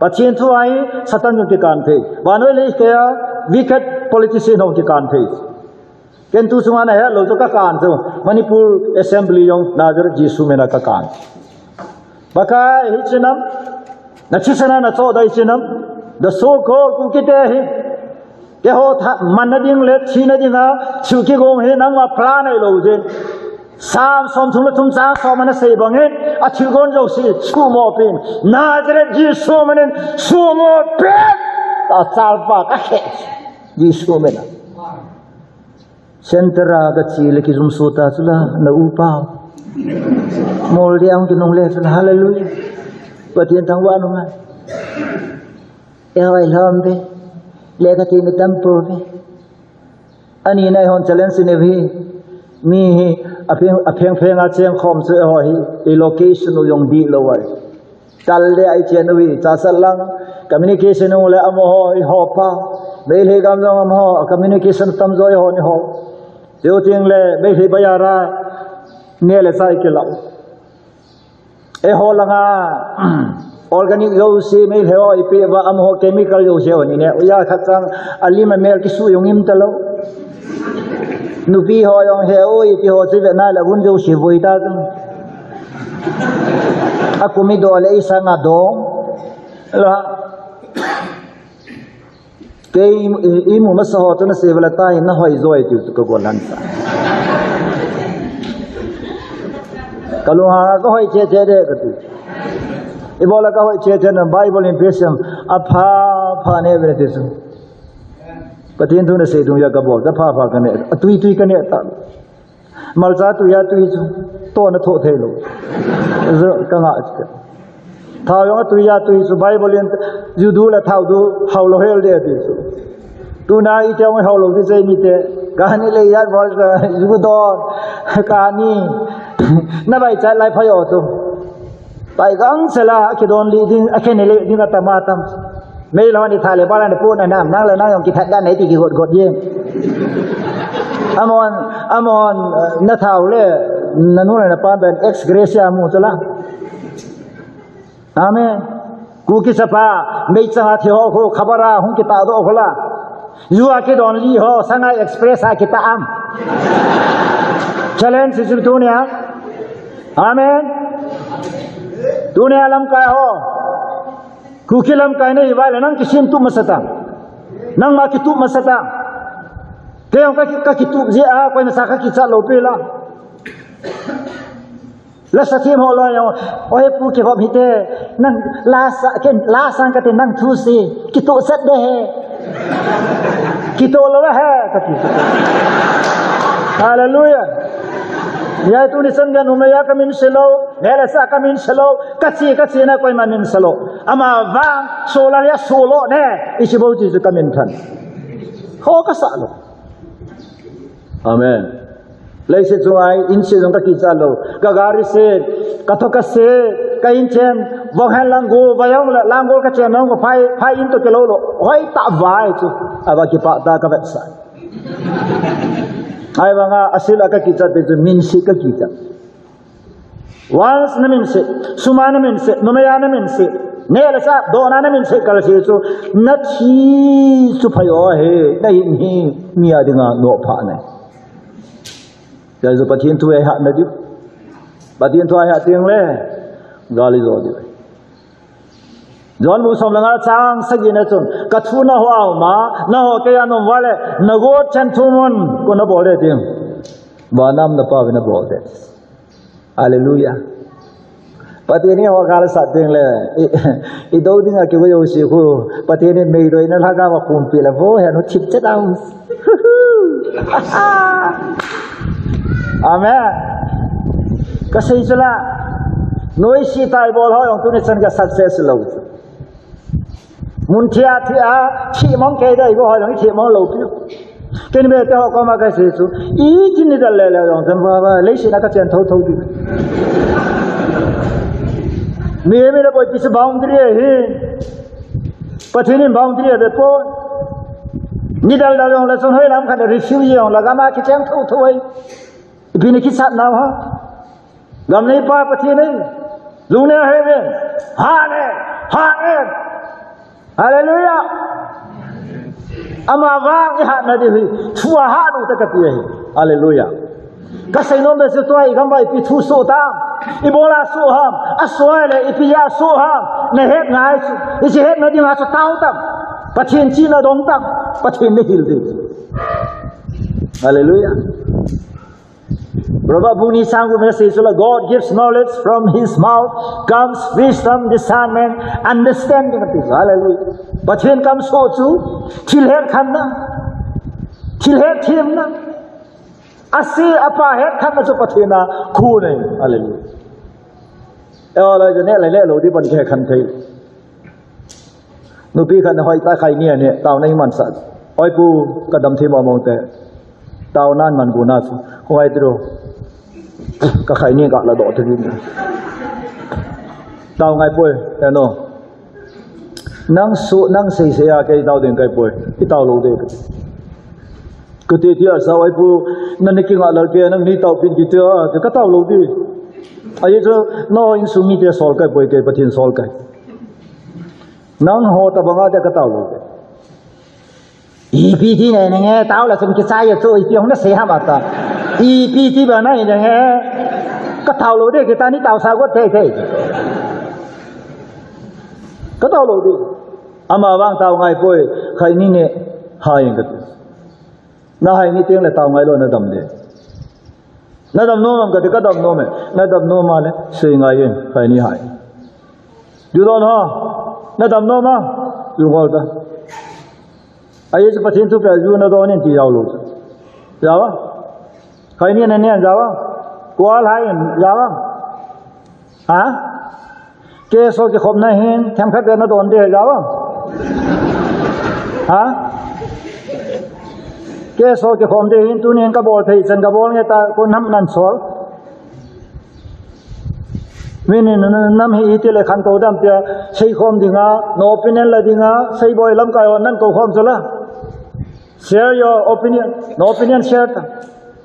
ประเทศทุไอสัตว์ยุติการเทวันนี้เลยแค่วิกฤต politician ยุติการเทเกันทุสมานะฮะโลจุกการสุมณีปูร์ assembly ยองนาจรจีสุเมนักการbaka hichinam nachisana na so dai chinam the so called kukite hi ke ho manading le china dinga chuki gong he nang ma plan ai lo je sam som thum le thum sa so mana sei bang he a chugon jo si chu mo pin nazareth ji so manen so mo pe ta sal pa ka he ji so mena centra ka chi le ki zum so ta sula na upa mol dia ang kinong lesson hallelujah patin tang wa nung ai lom be le ka tin tampo be ani nai hon challenge ne vi mi apeng a cheng khom se ho hi location no yong di lo wai tal le ai chen wi cha salang communication ong le amo ho I ho pa be le gam jong am ho communication tam zo ho ni ho deu ting le be le bayara ne le sai ke lau e ho langa organic yo si me le ho ipe wa am ho chemical yo se ni ne ya khat chang ali ma mel ki su yong im ta lo nu pi ho yong he oi ti ho si ve na la bun jo si voi ta aku mi do le isa nga do la ke imu ma so to na se bala ta na hoi zoi ti ko ko lan sa kalu ha ko hoi che che de ka tu ibola ka hoi che che na bible in person apha pha ne be te su patin tu na se tu ya ka bo da pha ka ne atui tui ka ne ta mal cha tu ya tui su to na tho the lo zo ka nga thao yong tu ya tu su bible in ju du la thao du hau lo hel de ti su tu na I chang hau lo ti sei mi te ka ni le ya bol ju do ka ni na bai cha lai phayo tu pai gang sela ki don li ding a ken le ding ta ma tam me lo ni tha le ba la ne pu na nam nang le nang yong ki that da nei ti ki god god yin amon na thao le na nu na pa ben ex gracia mu chala amen ku ki sapa me cha thi ho ko khabara hung ki ta do khola yu a ki don li ho sangai express a ki ta am challenge si tu ne amen dunia lam kai ho ku ki lam kai nei wa le nang ki sim tu masata nang ma ki tu masata ke ong ka ki tu je a ko na sa ka ki cha lo pe la la sa tim ho lo yo oi pu ki ho mi te nang la sang ka te nang thu si ki tu sat de he ki to lo he ka ki hallelujah ya tu ni san ga no me ya ka min selo ne la sa ka min selo ka chi na koi ma min selo ama va so la ya solo ne I chi bo ji su ka min than ho ka sa lo amen lấy sự chú ai in sự trong các kỳ cha lâu các gari se các thọ các se các in chen vong han lang go vayong la lang go các chen nong phai in to ke lo hoi ta vai chu aba ki pa ta ka website ai banga asila ka ki cha te chu min si ka ki cha once na min se suma na min se nomaya na min se ne la sa do na min se kal se chu na chi chu phayo he dai ni mi adinga no pha ne giờ patien tu ai hat na di patien tu ai hat tiang le gali zo di John mu som langa chang sagi na chun ka thu na ho ma na ho ke ya nom wale na go chan thu mon ko na bol de tiang ba nam na pa na bol de hallelujah patien ni ho gal sa tiang le I do ding a ke wo yo si ko patien ni mei roi na la ga ba kum pi la vo he no chip chat am amen kasi sila noi si tai bol ho yong tu ni san ga success lo mun thia thi mong ke dai go ho yong thi mong lo pi ken be te ho ko ma ka se su I chin ni da le yong san ba le si na ka chen thau di me na boy pis boundary he pathini boundary be po ni dal yong la son hoi lam kha refuse yong la ga ma ki chen thau ai Bini ki sat nào ha gam nei pa pathi nei lu ne he ve ha ne hallelujah ama va ki ha na di thua ha du ta ka ti hallelujah ka sai no me se to ai gam bai pi thu so ta I bola so ham a so le I pi ya so ham ne het ngai su I si het na di ma so tau tam pathin chi na dong tam pathin ne hil di hallelujah Prabhu Sangu message God gives knowledge from His mouth comes wisdom, discernment, understanding of this. Hallelujah. But when comes so too, till head khanna, till head thimna, asi apa head khanna so pathina khune. Hallelujah. Ela jane le lo di ban ke khan thai. Nu pi khan hoi ta khai ne ne taw nai man sa. Oi pu kadam thi ma mong te. Taw nan man gu na su. Hoi tro ka khai ni ga la do thri tao ngay bồi nó nang su nang sei sei a cái tao đến cái bồi cái tao lâu đấy cái tiệt tiệt sao ai bu nên cái ngã lợn kia nang đi tao pin cái tiệt cái tao lâu đi ai cho nó in sung cái sol cái bồi cái bắt thiên sol cái nang ho ta banga cái tao lâu EPT này nghe tao là xong cái sai rồi tôi tiếng nó sẽ ham à ta EPT bà này nghe cái tàu lối đấy cái ta đi tàu sao có thể cái tàu lối đi ama bang tàu ngay bôi khai ni nè hai cái na hai ni tiếng là tàu ngay luôn nó đầm đấy nó đầm nôm cái đầm nôm này nó đầm nôm mà đấy xây ngay yên khai ni haiดูตอนฮะnó đầm nôm màดูก่อนta aiจะประเทศทุกประเทศอยู่ในตอนนี้ที่ยาวลูกยาวะใครเนี่ยเนี่ยยาวะกว่าอะไรยาวะฮะเกสโซจะขบนั่นเห็นแถมขัดเดินในตอนเดียวยาวะฮะเกสโซจะขบเดียเห็นตัวนี้กระบอกที่ฉันกระบอกเนี่ยตาคนทำนั่นสอนวินินน้ำฮีที่เลยขันโตดำเตียใช้ความดีงาโนปิเนนเลยดีงาใช้บ่อยลำกายวันนั้นก็ความสุดละ share your opinion no opinion share ta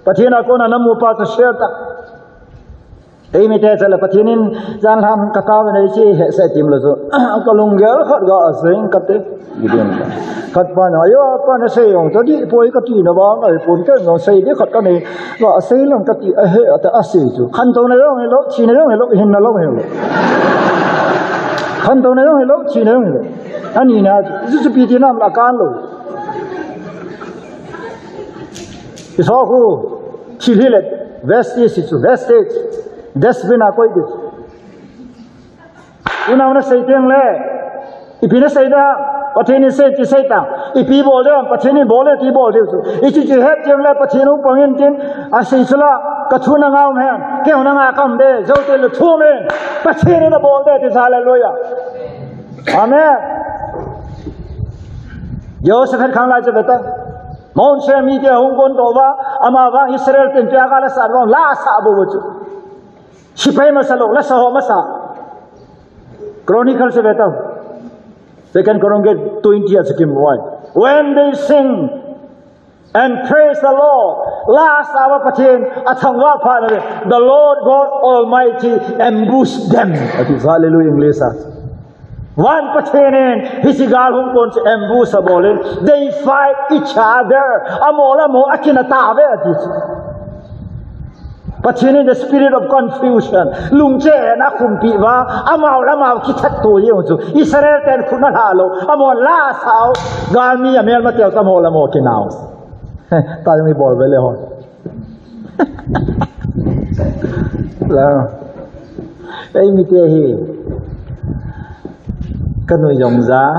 pathina ko na namu pa to share ta ei mi te chala pathinin jan ham ka ka nei chi he se tim lo zo ka lung gel khat ga asing ka te gideon ka khat pa na yo pa na se yong to di poi ka ti na ba ngai pun ke no sei di khat ka nei ga sei long ka ti a he ata ase chu khan to na yong lo chi na yong lo hin na lo he lo khan to na yong lo chi na yong lo ani na ju pi ti nam la kan lo Isaku chililet west is west is desbina koi dis una una seiteng le ipina seida pathini se chi seita ipi bol de pathini bol ti bol de su ichi chi het jeng le pathinu pangin tin a seisula kathuna ngau me ke hona nga kam de zo te lu thu me pathini na bol de ti hallelujah amen yo se khan khang la je beta Mount Shemi dia hungkon toba ama bang Israel tin piaga la sa bang la sa bo chu sipai masalo la sa ho masa Chronicle se beta second Chronicle 20 as kim why when they sing and praise the Lord la sa wa pathin athangwa pha the Lord God Almighty ambushed them that is hallelujah English one patinin hisigal hungkon se ambush bolin they fight each other amola mo akina tabe atis patinin the spirit of confusion lungche na khumpi wa amau lamau kithat to yeu chu Israel ten khuna halo amol la sao gami amel ma tel tamola mo kinau ta mi bol vele hon la ei mi te hi cái nội dung giá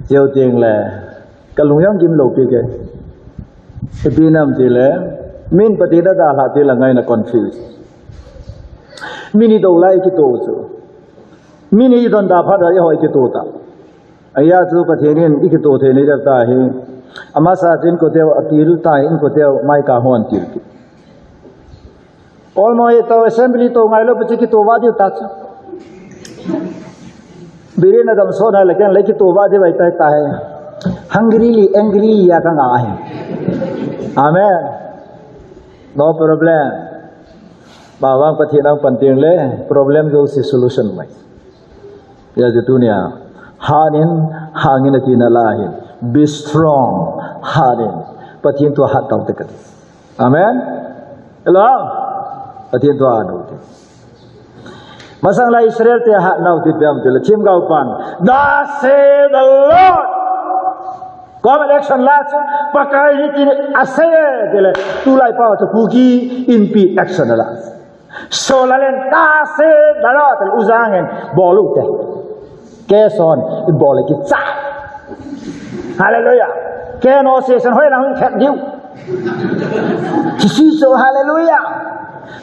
nhiều tiền là cái lùng giống kim lục kia cái tin nam thì là min pati đã là thì là ngay là confused mini đâu lại cái tổ chứ mini don đã phát ra hỏi cái tổ ta ai ya chú pati nên cái tổ thế này được ta hi ama sa tin ko teo atil ta in ko teo mai ka hon til ki all moi to assembly to ngai lo pati ki to wa di ta Birin adam so na lekin leki to ba de bai ta hai hungrily angry ya ka nga hai amen no problem bawang pathinang panting le problem go si solution mai ya je dunia hanin hangin atina lahin be strong hanin pathin to hat taw tekat amen hello pathin to adu Masang la Israel te hat nau ti piam te chim gau pan thus say the Lord come election last pakai ni ti ase te le tu lai pa to puki in pi action la so la len ta se da la te uzangen bolu te KSO i bol ki cha hallelujah ke no session hoi lang khat diu chi so hallelujah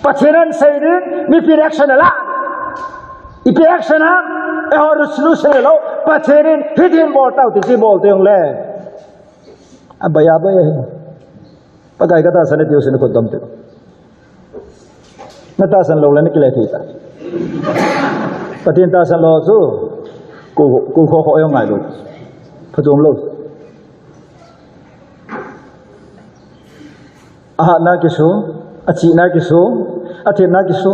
pacheran sai ni mi pi action la ipi action ha e hor solution lo pacherin hidin bol tau ti bol te le abaya abaya pakai kata sana tiu sini ko dam te nata san lo la ni kile thita ประเทศตาสลอซูกูขอยังไงลูกพระจงลูกอาหารนักกิโสอาชีนักกิโสอาเทนักกิโส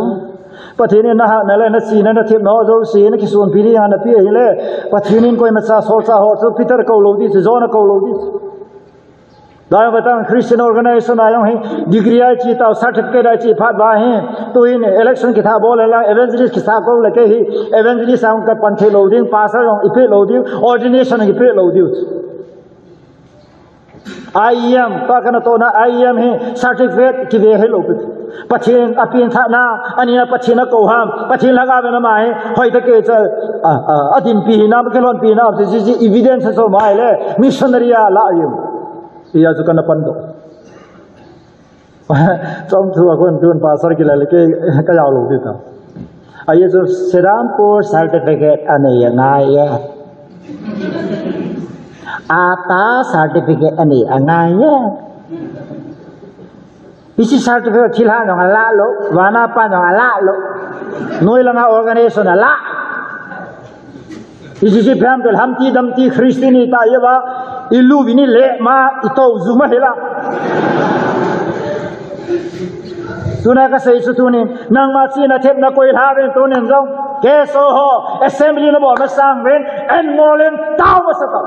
ประเทศนี้นะฮะนั่นแหละนักสีนั่นเทียบน้อโจสีนักกิโสพิริยานักพี่เล่ประเทศนี้ก็ยังมาซาโซซาโฮสุพิตรเขาโลดิสโจนเขาโลดิสได้มาตั้งคริสเตียนออร์แกไนเซชันอะไรให้ดีกรีไอจีตาวเซอร์ติฟิเคตไอจีพัดบ้าให้ตัวอินเอเล็กชันกิจาบอลอะไรเอเวนเจลิสกิจาก็เลยแค่ฮีเอเวนเจลิสเอากับพันเทโลดิ้งพาสร์อีเพโลดิ้งออร์ดิเนชันอีเพโลดิ้งIEM ปากนั้นตัวนั้น IEM ให้ certificate qui veut hello ปัจจัยอภิญญาหน้าอันนี้ปัจจัยนักโกหกปัจจัยลักษณะหมายหอยตะเกียจะดินปีน้ำก็ล้นปีน้ำจะจี evidence สมัยเลย missionary ละอยู่ที่อาจจะกันปันโตจอมทัวร์คนทุนภาษากิเลสก็ยาวลงดีต่อไอ้เจ้าเซรามปู certificate อันนี้ยังไงอาตา certificate อันนี้ยังไงisi certificate thilha nong ala lo wana pa nong ala lo noi langa organization ala isi pham tel hamti damti christiani ta yewa ilu vini le ma ito zuma hela tuna ka sei su tunin nang ma chi na thep na koi ha ren tunin jong KSO ho assembly na bo ma sang ren en molen taw ma sa ta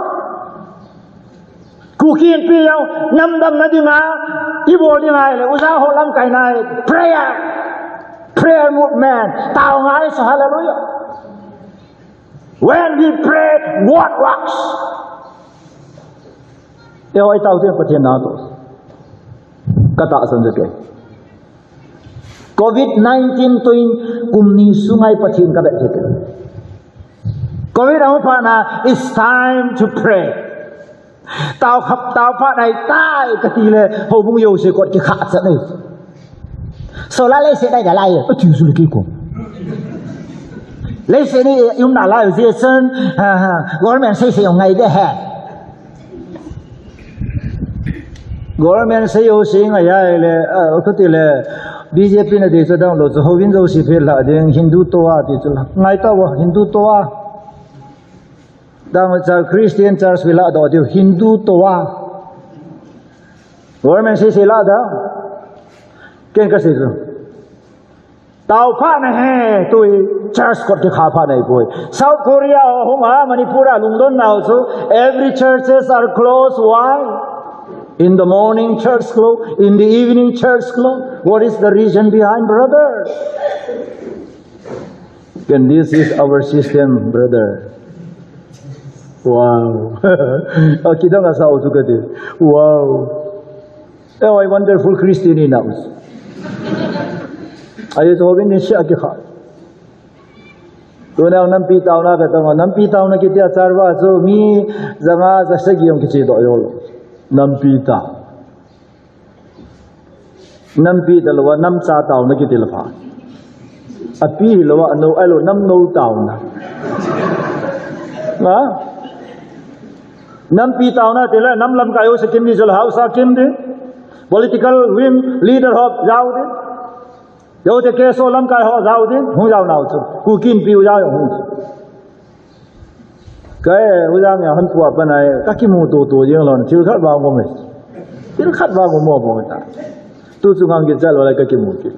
Kukin piyaw namdam na dinga ibo dinga le usa ho lam kai nai prayer movement tao ngai so hallelujah when we pray what works yo ai tao tiang pathian na to kata san je COVID-19 toin kumni sungai pathian ka ba je COVID ang pa na it's time to pray tao khắp tao phát này tai cái gì này hầu bung yêu sẽ còn cái khát sẽ này sau lại lấy sẽ đây là lại ở chịu rồi cái cùng lấy sẽ này chúng ta lại ở dưới sân government sẽ sử dụng ngày đấy hè government sẽ sử dụng ngày này là cái gì là BJP này thì cho đang lo cho hậu viên đâu sẽ phải là đến Hindu toa thì cho ngày tao Hindu toa đang ở Christian church vì là đó điều Hindu toa, government sẽ là đó, cái gì rồi, tao phát này tôi church có cái khá phát này thôi, South Korea hôm á Manipur Lhungdim nào chứ, every churches are closed. Why? In the morning church closed, in the evening church closed. What is the reason behind, brother? And this is our system, brother. Wow. Kita nggak tahu juga deh. Wow. Oh, I wonderful Christian in house. Ayo coba ini siapa kita? Tuh nak nampi tahu nak kata mana nampi tahu nak kita carwa so mi jangan zasegi yang kecil tu ayol. Nampi tahu. Nampi tahu lawa nam sa tahu nak kita lepas. Api lawa no ayol nam no tahu nak. Nah. Nam pi tao na tela nam lam kayo sa kim ni jol house kim de political wing leader of jao de yo te KSO lam kai ho jao de hu jao nào chu ku kin pi jao hu cái hu jao ya han tua pa nai ka ki mu to jeng lon thil khat ba ngom thil khat ba ngom mo bo ta tu chu ngang ki jal wala ka ki mu ki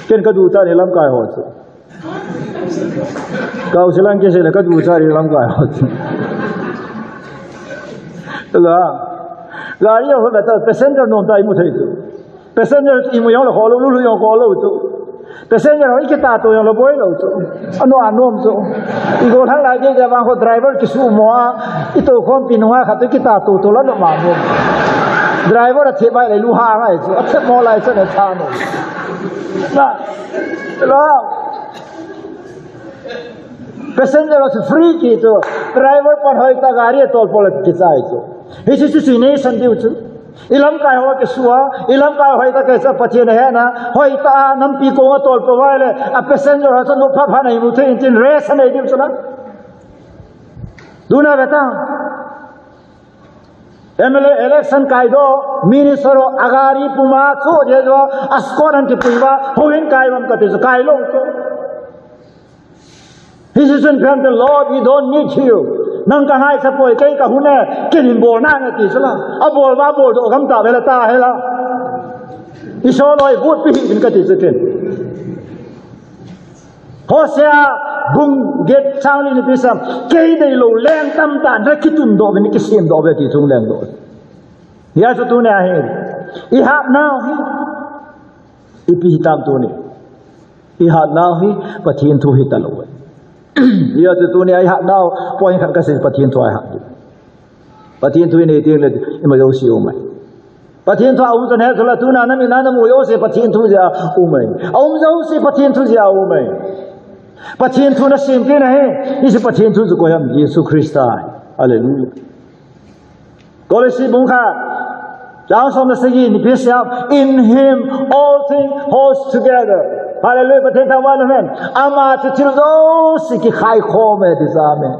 ken ka du ta ni lam kai ho chu kau silang ke se ka du ta ni lam kai ho chu गाड़ी हो बेटा passenger no time उठे तो पैसेंजर इमो यो हो लो लु यो हो लो तो पैसेंजर हो के ता तो यो लो बोय लो तो अनो अनो तो इगो थां लाई के जब को ड्राइवर किसु मो इ तो खोम पिनुवा खा तो के ता तो लो मा मो ड्राइवर अच्छे बाय ले लु हा गाय तो अच्छे मो लाई से ने छा नो ना लो पैसेंजर से फ्री की तो ड्राइवर पर होय ता गाड़ी तो पोल के चाय तो इसी से नहीं संदेह चु इलम का हो के सुआ इलम का होय ता कैसा पछे है ना होय ता नम पी को तोल पे वाले आ पैसेंजर हो तो फा फा नहीं मुथे इंजन रेस नहीं दिस ना दूना बेटा एमएलए इलेक्शन कायदो मिनिस्टर अगारी पुमा छो जे जो अस्कोरन के पुइवा होइन कायम कते जो कायलो तो He says, the Lord, we don't need you. Nang ka hai sa poi kai ka hune kin bol na na ti sala. A bol ba bol do kam ta bela ta hela. Iso loi but pi hin ka ti sekin. Hosea bung get chang ni pisam kai dei lo leng tam ta na kitun do ni ki sim do be ti chung leng do. Ya sa tu ne a he. I have now he. Ipi hitam tu ni. I have now he pathin thu hi talo. Ya tu ni I have now point khat ka se pathin thu I have. Pathin thu ni ti le ma yo si o mai. Pathin thu au tu ne sala tu na mi na mu yo se pathin thu ja o mai. Au zo se pathin thu ja o mai. Pathin thu na sim ke na he. Is pathin thu zu ko yam Yesu Christa. Hallelujah. Kolesi bung kha Down from the sea, in him all things holds together. Hallelujah. But take that one man. Ama to till those ki khai khome disame.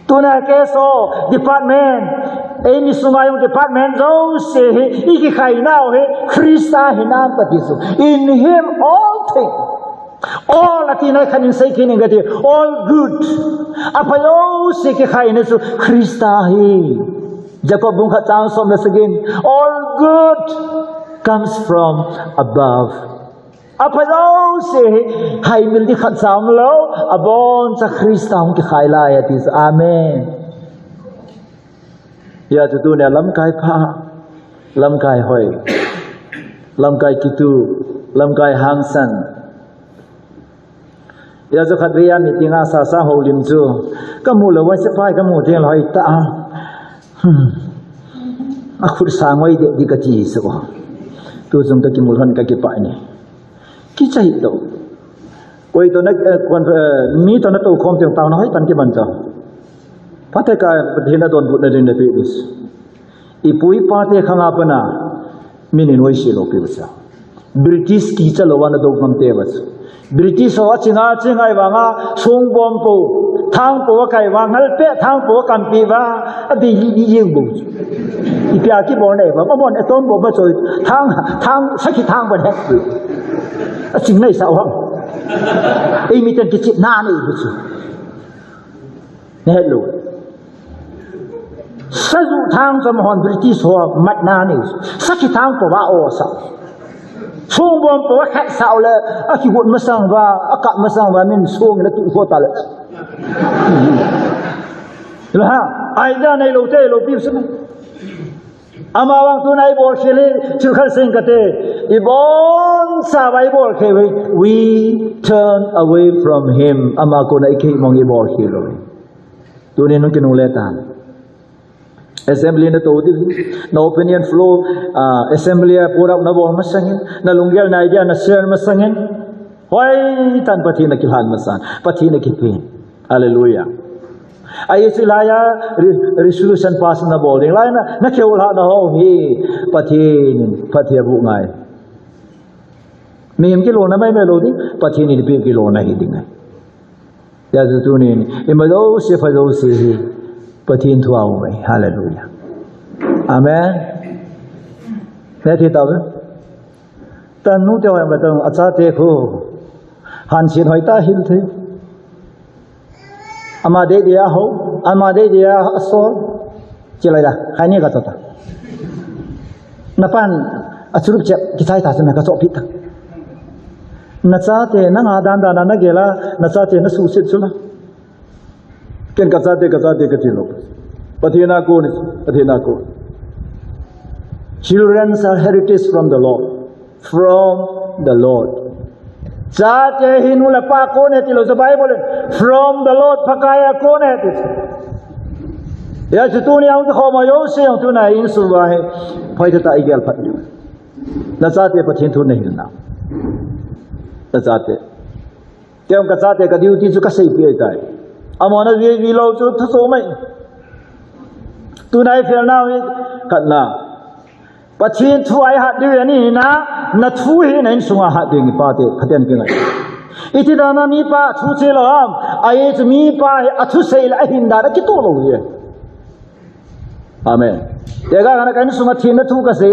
Tuna KSO department. Amy Sumayung department those iki khai now he Christa hinam patisu. In him all things. All atina kanin say kiningati all good. Apalo se ki khai nesu Christa hi. Jacob bungka chang som again. All good comes from above. Apa đâu se hai mil di khat sam lo abon sa Krista hong ki khai la ya tis amen. Ya tu ne lam kai pha lam kai hoi lam kai kitu lam kai hang san. Ya zo khat rian ni tinga sa sa ho lim chu ka mu lo wa se phai ka mu thiang loi ta akhur sangoi de di ka chi so tu jong ta ki mulhan ka ki pa ni ki chai to koi to na mi to na to khom tiang taw na hoi tan ki ban cha pate ka thina don bu na rin na pe us I pui pa te khanga pana minin oi si lo pe sa British ki cha lo wa na do ngam te was British ho chinga chingai wa nga sung bom po thang po kai wa ngal pe thang po kam pi wa adi yi bu I pia ki bo nei wa mo bon e tom bo ba choi thang sakhi thang ba ne a ching nei sa wa ei mi ten ki chi na nei bu chu ne lo sa zu thang sam hon British ho mat na nei sakhi thang po wa o sa Sung bom po khat sao le a ki hut masang wa akat masang wa min sung le tu fo ta le la ha ai da nei lo te lo pi sum ama wang tu nai bol khele chu khal sing ka te I bon sa wai bol khe we turn away from him ama ko nai ke mong I bol khelo tu ne no ke no le ta Assembly na to na opinion flow assembly pura na bo masangin na lunggel na idea na share masangin hoy tan pati na kilhan masan pati na kipin hallelujah ay silaya resolution pass na bowling lai na kewla na ho hi pati abu ngai mim ki lo na mai melody pati ni pi ki lo na hi dinga ya zu ni imado se fa do se Patin thu ao mai hallelujah amen ne thi taw tan nu te wa ba tong acha te khu han chin hoi ta hil the ama de dia ho ama de dia aso chilai da hai ni ka ta na pan achurup che ki sai ta na ka so pi ta na cha te na nga dan da na gela na cha te na su sit chula Ken kazate katilo. Pathina ko. Children are heritage from the Lord. From the Lord. Jate hinula pa ko ne tilo sa Bible. From the Lord pakaya ko ne tilo. Ya chutuni ang ko ma yo se ang tunai in su ba he. Phai ta igel phat. Na jate pathin thu nahi na. Na jate. Kem ka jate ka duty chu ka sei pi tai. Amona vi lo chu tho mai tu nai fel na wi khat na pathin thu ai hat ri ni na thu hi nen sunga hat ding pa te khaten ke ngai iti da na mi pa thu che lo am ai chu mi pa a thu sei la hin da ki to lo ye amen te ga na kan sunga thin na thu ka se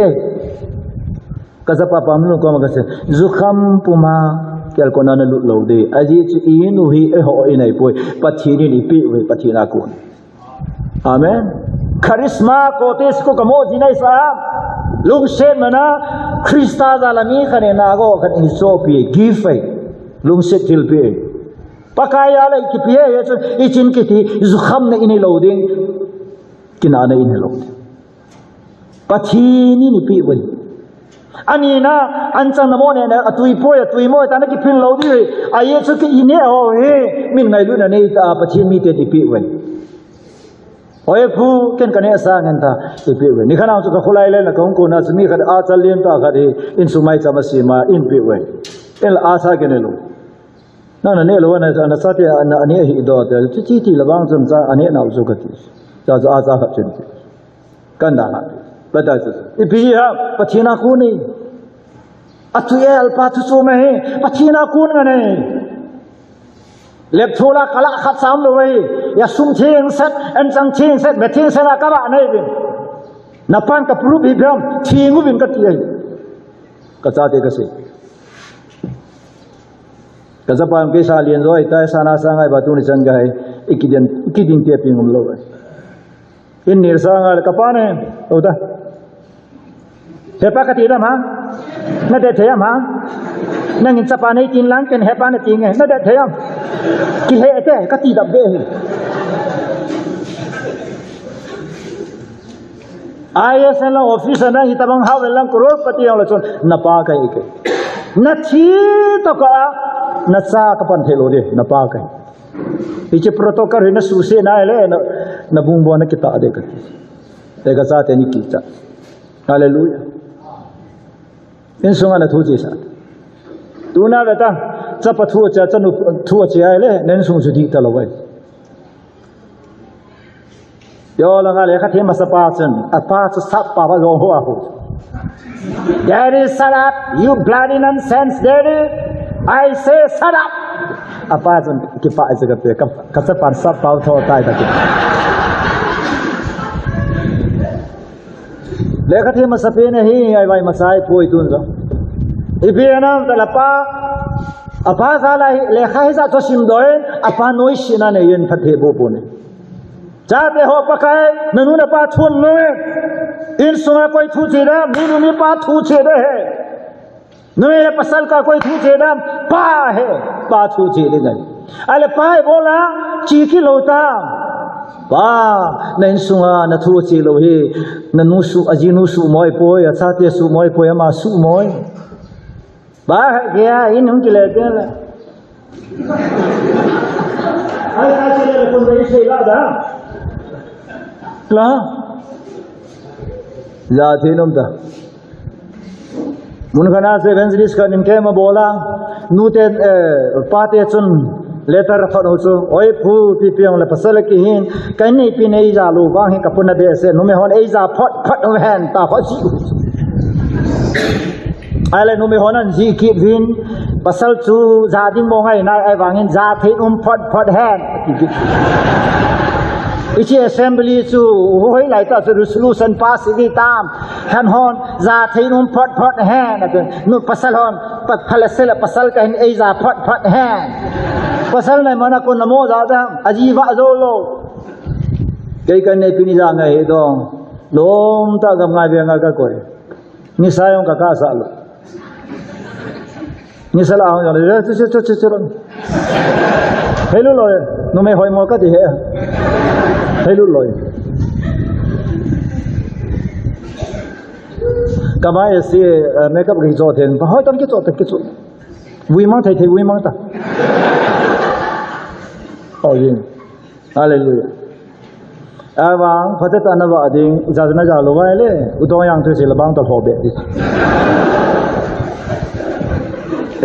ka za pa pam lu ko ma ka se zu kham puma kel ko na lut lo de aji chi inu hi e ho inai poi pathi ni pi we pathi na ko amen charisma ko tes ko kamo jinai sa lung sen mana krista zalami khane na go khan in so pi give lung set til pi pakaya la ki pi ye chu I chin ki thi zu kham na ini lo ding kina na in lo pathi ni pi we ani na anchang na mo ne na atui mo ta na ki pin lo di ai chu ki ine ho he min ngai lu na nei ta pathi mi te pi we oi phu ken kane sa ngan ta pi we ni khana chu ka khulai le na kong ko na smi khat a chal lem ta khat he in sumai cha ma si ma in pi we el a sa ke ne lo na ne lo na sa te na ani hi do te chi ti la bang zum cha ani na zu ka ti cha a sa khat chin kan da ha ba da su pi ha pathina ku ni atuye al pa thu su me pathina ku nga ne lep thola kala khat sam lo wei ya sum thing set an chang thing set be thing sena ka ba nei bin na pan ka pru bi bram thingu bin ka ti ai ka cha te ka se ka za pan ke sa lien roi ta sana sangai ba tu ni chang gai ikidin te pingum lo wei in nir sangal ka pa ne o da hepa ka ti da ma na de thayam ha nang in chapa nei tin lang ken hepa na ti nge na de thayam ki he te ka ti dab de ISL officer na hitabang hawelang kurot pati ang lechon na pa kai ke na chi to ka na sa ka pan thelo de na pa kai iche protocol na suse na ele na bungbo na kita ade ka te ka sa te ni ki cha hallelujah in sunga na thu chi sa tu na beta cha pa thu cha cha nu thu chi ai le nen sung su di ta lo wai yo la nga le kha the ma sa pa chen a pa cha sa pa ba lo ho a ho there is shut up you bloody nonsense there I say shut up a pa chen ki pa ai ga pe ka sa pa sa pa tho tai ta ki le kha the ma sa pe ne hi ai vai ma sai poi tun zo ipi anam ta la pa apa sa la le kha hi sa to sim doi apa noi sina ne yen pha the bo bo ne जाते हो पकाए ननु ने पा थून नुए इन सुना कोई थू छेड़ा मीनू में पा थू छेड़े है नुए पसल का कोई थू छेड़ा पा है पा थू छेड़े गए अले पाए बोला चीकी लोटा पा नइन सुना न थू छेलो हे ननु सु अजीनु सु मोय पोय असाते सु मोय पोय मा सु मोय बा है गया इन हम के लेते हैं अरे आज ले कौन से लादा Lah, jadi nomda. Mungkin ada evangelis kan imke ma bola, nute pate cun letter kan usu, oi pu pipiang le pasal kihin, kan ni pin eiza lu bang hin kapun ada ese, nume hon eiza pot nuhen ta hoji. Ale nume honan ji kipin pasal tu zading mongai nai ai bangin zathi pot hen. Ichi assembly chu hoi lai ta resolution pass di tam han hon za theinum pot hen nu pasal hon pat phalasel pasal ka hin ei za pot hen pasal nai mana ko namo za da ajiba zo lo kai kan nei pini za ngai do lom ta gam ngai be ngai ka ko ni sayong ka sa lo ni sala hon jo chu hello lo no me hoi mo ka di he hello loy kamai se makeup ri zo then ba hoi tan ki zo wi mang thai wi mang ta oh yin hallelujah awang phate ta na ba ding jajna ja lo wa le udong yang thu se la bang ta ho be di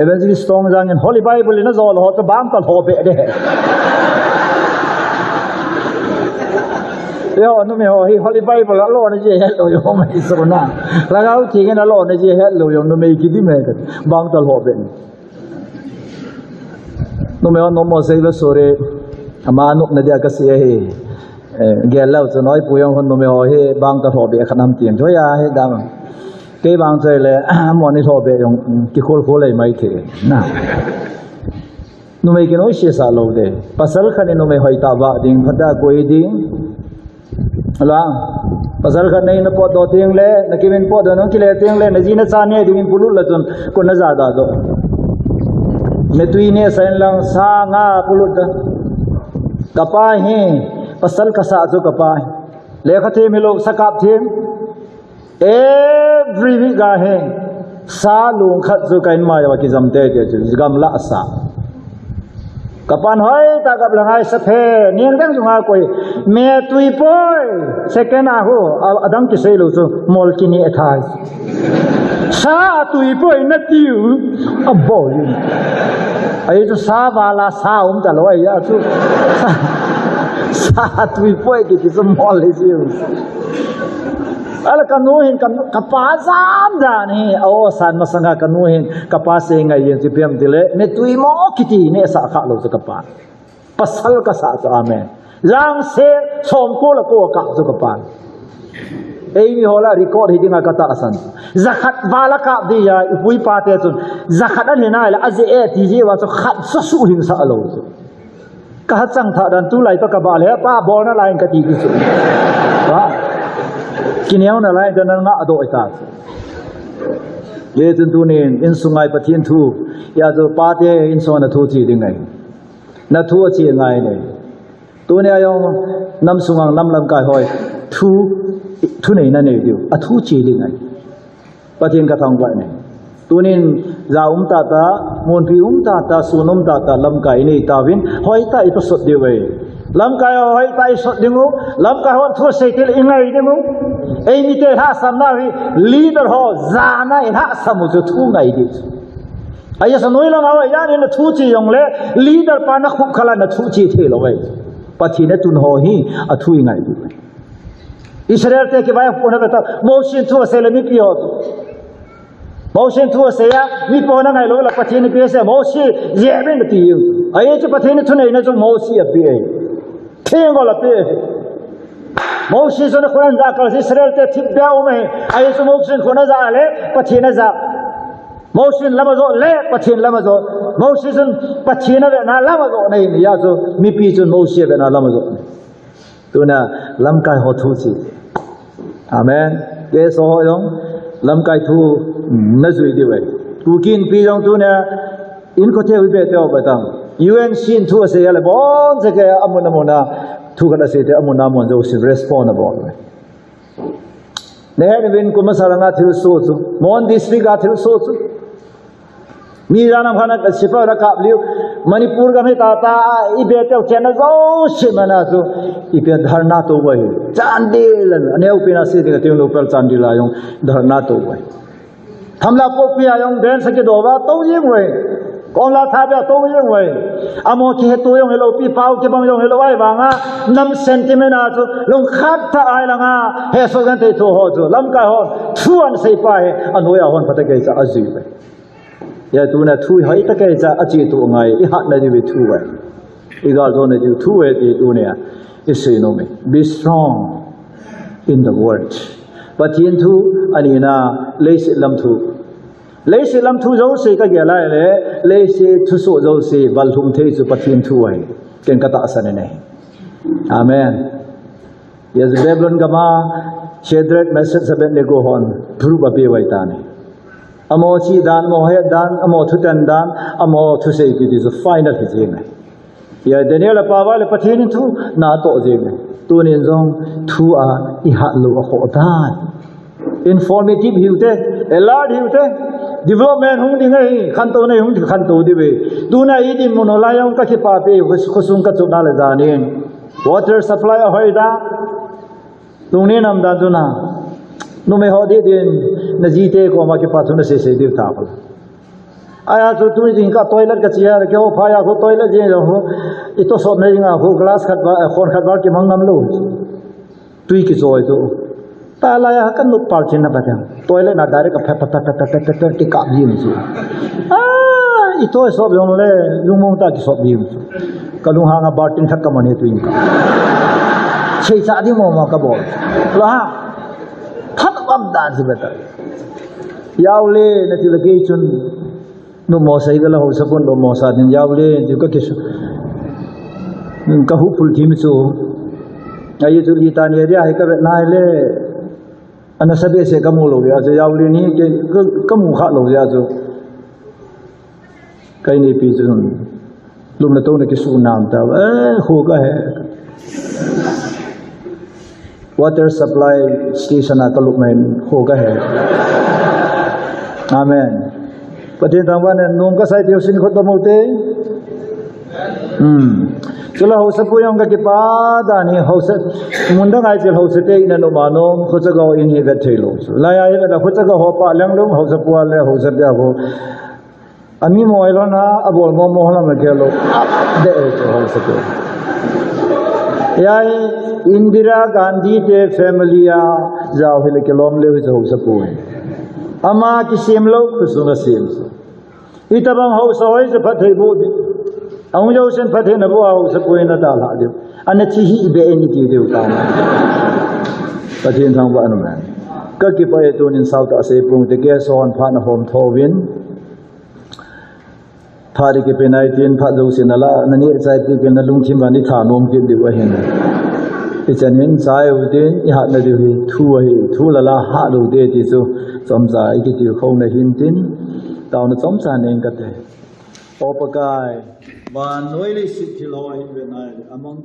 evangelist tong jang in holy bible na zo lo ta bang ta ho be de yo nu me ho hi holy bible la lo na je het lo yo ma iso na la ga u thi ke na lo na je het lo yo nu me ki di me ka bang ta ho be nu me no mo se ve sore ama nu na dia ka se he ge lao zo noi pu yong hon nu me ho he bang ta ho be khanam tien jo ya he da cái bang chơi là mọi người thọ về dùng cái khối này mấy thế na nó mấy cái nói xia xả lâu đấy pasal khăn nó mấy hỏi ta vợ đình phát ra quay đình là pasal khăn này nó pot đồ tiếng lệ nó cái mình pot đồ nó cái lệ tiếng lệ nó gì nó xa nhẹ thì mình pulu là tuần con nó giả đó mẹ tuy nè sen lang sa nga pulu đó kapai he pasal kasa cho kapai lệ khát thêm mình lộc sakap thêm every week gahe sa lung khat zu kain ma ya ki zamte ke gam la sa kapan hoi ta gap langai sa phe niang dang junga koi me tui poi second a ho adang ki sei lo chu mol ki ni athai sa tui poi na tiu a boy ai chu sa wala sa ta lo ai ya chu sa tui poi ki chu mol le siu ala kanuhin kapasam jani aw san masanga kanuhin kapase ngai yen tipiam dile me tui mo kiti ne sa kha lo kapa pasal ka sa amen lang se som ko la ko ka zu kapa ei mi hola record hidinga kata asan zakat wala ka di ya upui pa te chun zakat an hina la aje e ti je wa chu khat sa su hin sa lo chu ka chang tha dan tu lai to ka ba le pa bo na lai ka ti ki su wa kiniao na lai dan na ado ita ye tun tu nin in sungai pathian thu ya zo pa te in so na thu chi ding ngai na thu chi ngai ne tu ne ayong nam sungang nam lam kai hoi thu nei na ne diu a thu chi ding ngai pathian ka thong vai ne tu nin za ta mon phi ta sunum ta lam kai nei ta win hoi ta ito sot de wei lam kai hoi ta sot dingu lam kai hon thu sei til ingai dingu ei mi te ha sam na wi leader ho za na in ha samu chu thu ngai di ai sa noi lang awa ya ni na thu chi yong le leader pa na khu khala na thu chi the lo wei pathi na tun ho hi a thu ngai di Israel te ke bai pona beta motion thu se le mi pi ho motion thu se ya mi pona ngai lo la pathi ni pe se motion ye ben ti yu ai chu pathi ni thu nei na chu motion a pi ai theng go la pe motion so na khoran da ka Israel te thip da o me ai chu motion khona za le pathi na za motion lama zo le pathi lama zo motion pathi na na lama zo nei ni ya zo mi pi chu motion be na lama zo tu na lam kai ho thu chi amen KSO ho yong lam kai thu na zui di wei tu kin pi yong tu na in ko the wi be te ba tang UN sin thu se ya le bon se ke amuna mona thu kana se te amuna mon zo si responsible ne he bin ko masaranga thil so chu mon district ga thil so chu mi ranam khana sipa ra kap liu manipur ga me ta ibe te chena zo simana chu ibe dharna to wai chandil aneu pina se te te local chandila yong dharna to wai thamla popia yong den sa ke do ba to yeng wai con la tha ba to yeng wai amo ki he to yong hello pi pau ke bang yong hello wai ba nga nam sentiment a chu long khat tha ai la nga he so gan te tho ho chu lam ka ho thuan sei pa he anoya hon phata ke cha azi wai ya tu na thu hai ta ke cha achi tu ngai I hat na di we thu wai I ga zo na di thu we ti tu ne I say no me be strong in the word but yin thu ani na le si lam thu zo se ka ge lai le si thu so zo se bal hum the chu pathin thu wai ken ka ta san ne amen yes Babylon gama Shadrach Meshach Abednego hon thru ba be wai ta ne amo chi dan mo he dan amo thu tan dan amo thu se ki is a final thing ya Daniel pa wa le pathin thu na to je tu nin zong thu a I ha lo a ho dan informative hiute alert hiute development hung ding ai khan to nei hung khan to di we tu na I di mono la yong ka ki pa pe khusung ka chu na le janin water supply hoi da tu ni nam da tu na no me ho di din na ji te ko ma ki pa thu na se di ta pa aya chu tu jing ka toilet ka chia ke ho pha ya ko toilet je ho I to so me nga ho glass khat ba khon khat ba ki mang nam lo tui ki joy tu ta la ya kan nuk par chin na ba toilet na direct ka pha ki ka ji ni chu I to so yong le yung mong ta ki so bi ka lu ha nga batin thak ka mane tu in ka chei cha di mo ma ka bo la đàn gì vậy yau le na ti la ke chun no mo sai ga la ho sapon no mo sa tin yau le ti ka ke ka hu phul thi mi chu ai chu li ta ne ria hai ka nai le ana sabe se ka mu lo ya chu yau le ni ke ka mu kha lo ya chu kai ni pi chu lum na to na ke su nam ta ho ka hai water supply station ka luk mai ho ka hai amen patin tangwan nung ka sai tio sin khot ba mote chula ho sa puyong ka ki pa da ni ho sa munda ngai chil ho sa te ina no mano ho sa ga in hi ga thelo la ya ya da ho sa ga ho pa lang long ho sa pua le ho sa bya ho ami mo ai lo na abol mo mo la ma ke lo de e ho sa ko ya Indira Gandhi te family ya jaw hele ke lom le ho sa pu ama ki sim lo kusunga sim itabang ho sa hoi se phathei bo di ang jo sen phathei na bo ho sa pu na da la de ana chi hi be ni ti de ta ma pathin thang ba anu man ka ki pa e tunin sau ta se pung te ke son pha na hom thovin phari ke penai tin pha jo sin ala nani chai pi ke na Lhungdim ba ni tha nom ke de wa hen ichanin sai udin i hat na de hi thu la la ha lo de ti so som sa i ki ti khong na hin tin taw na som sa nen ka te opakai van noi le sit thi loi ve nai among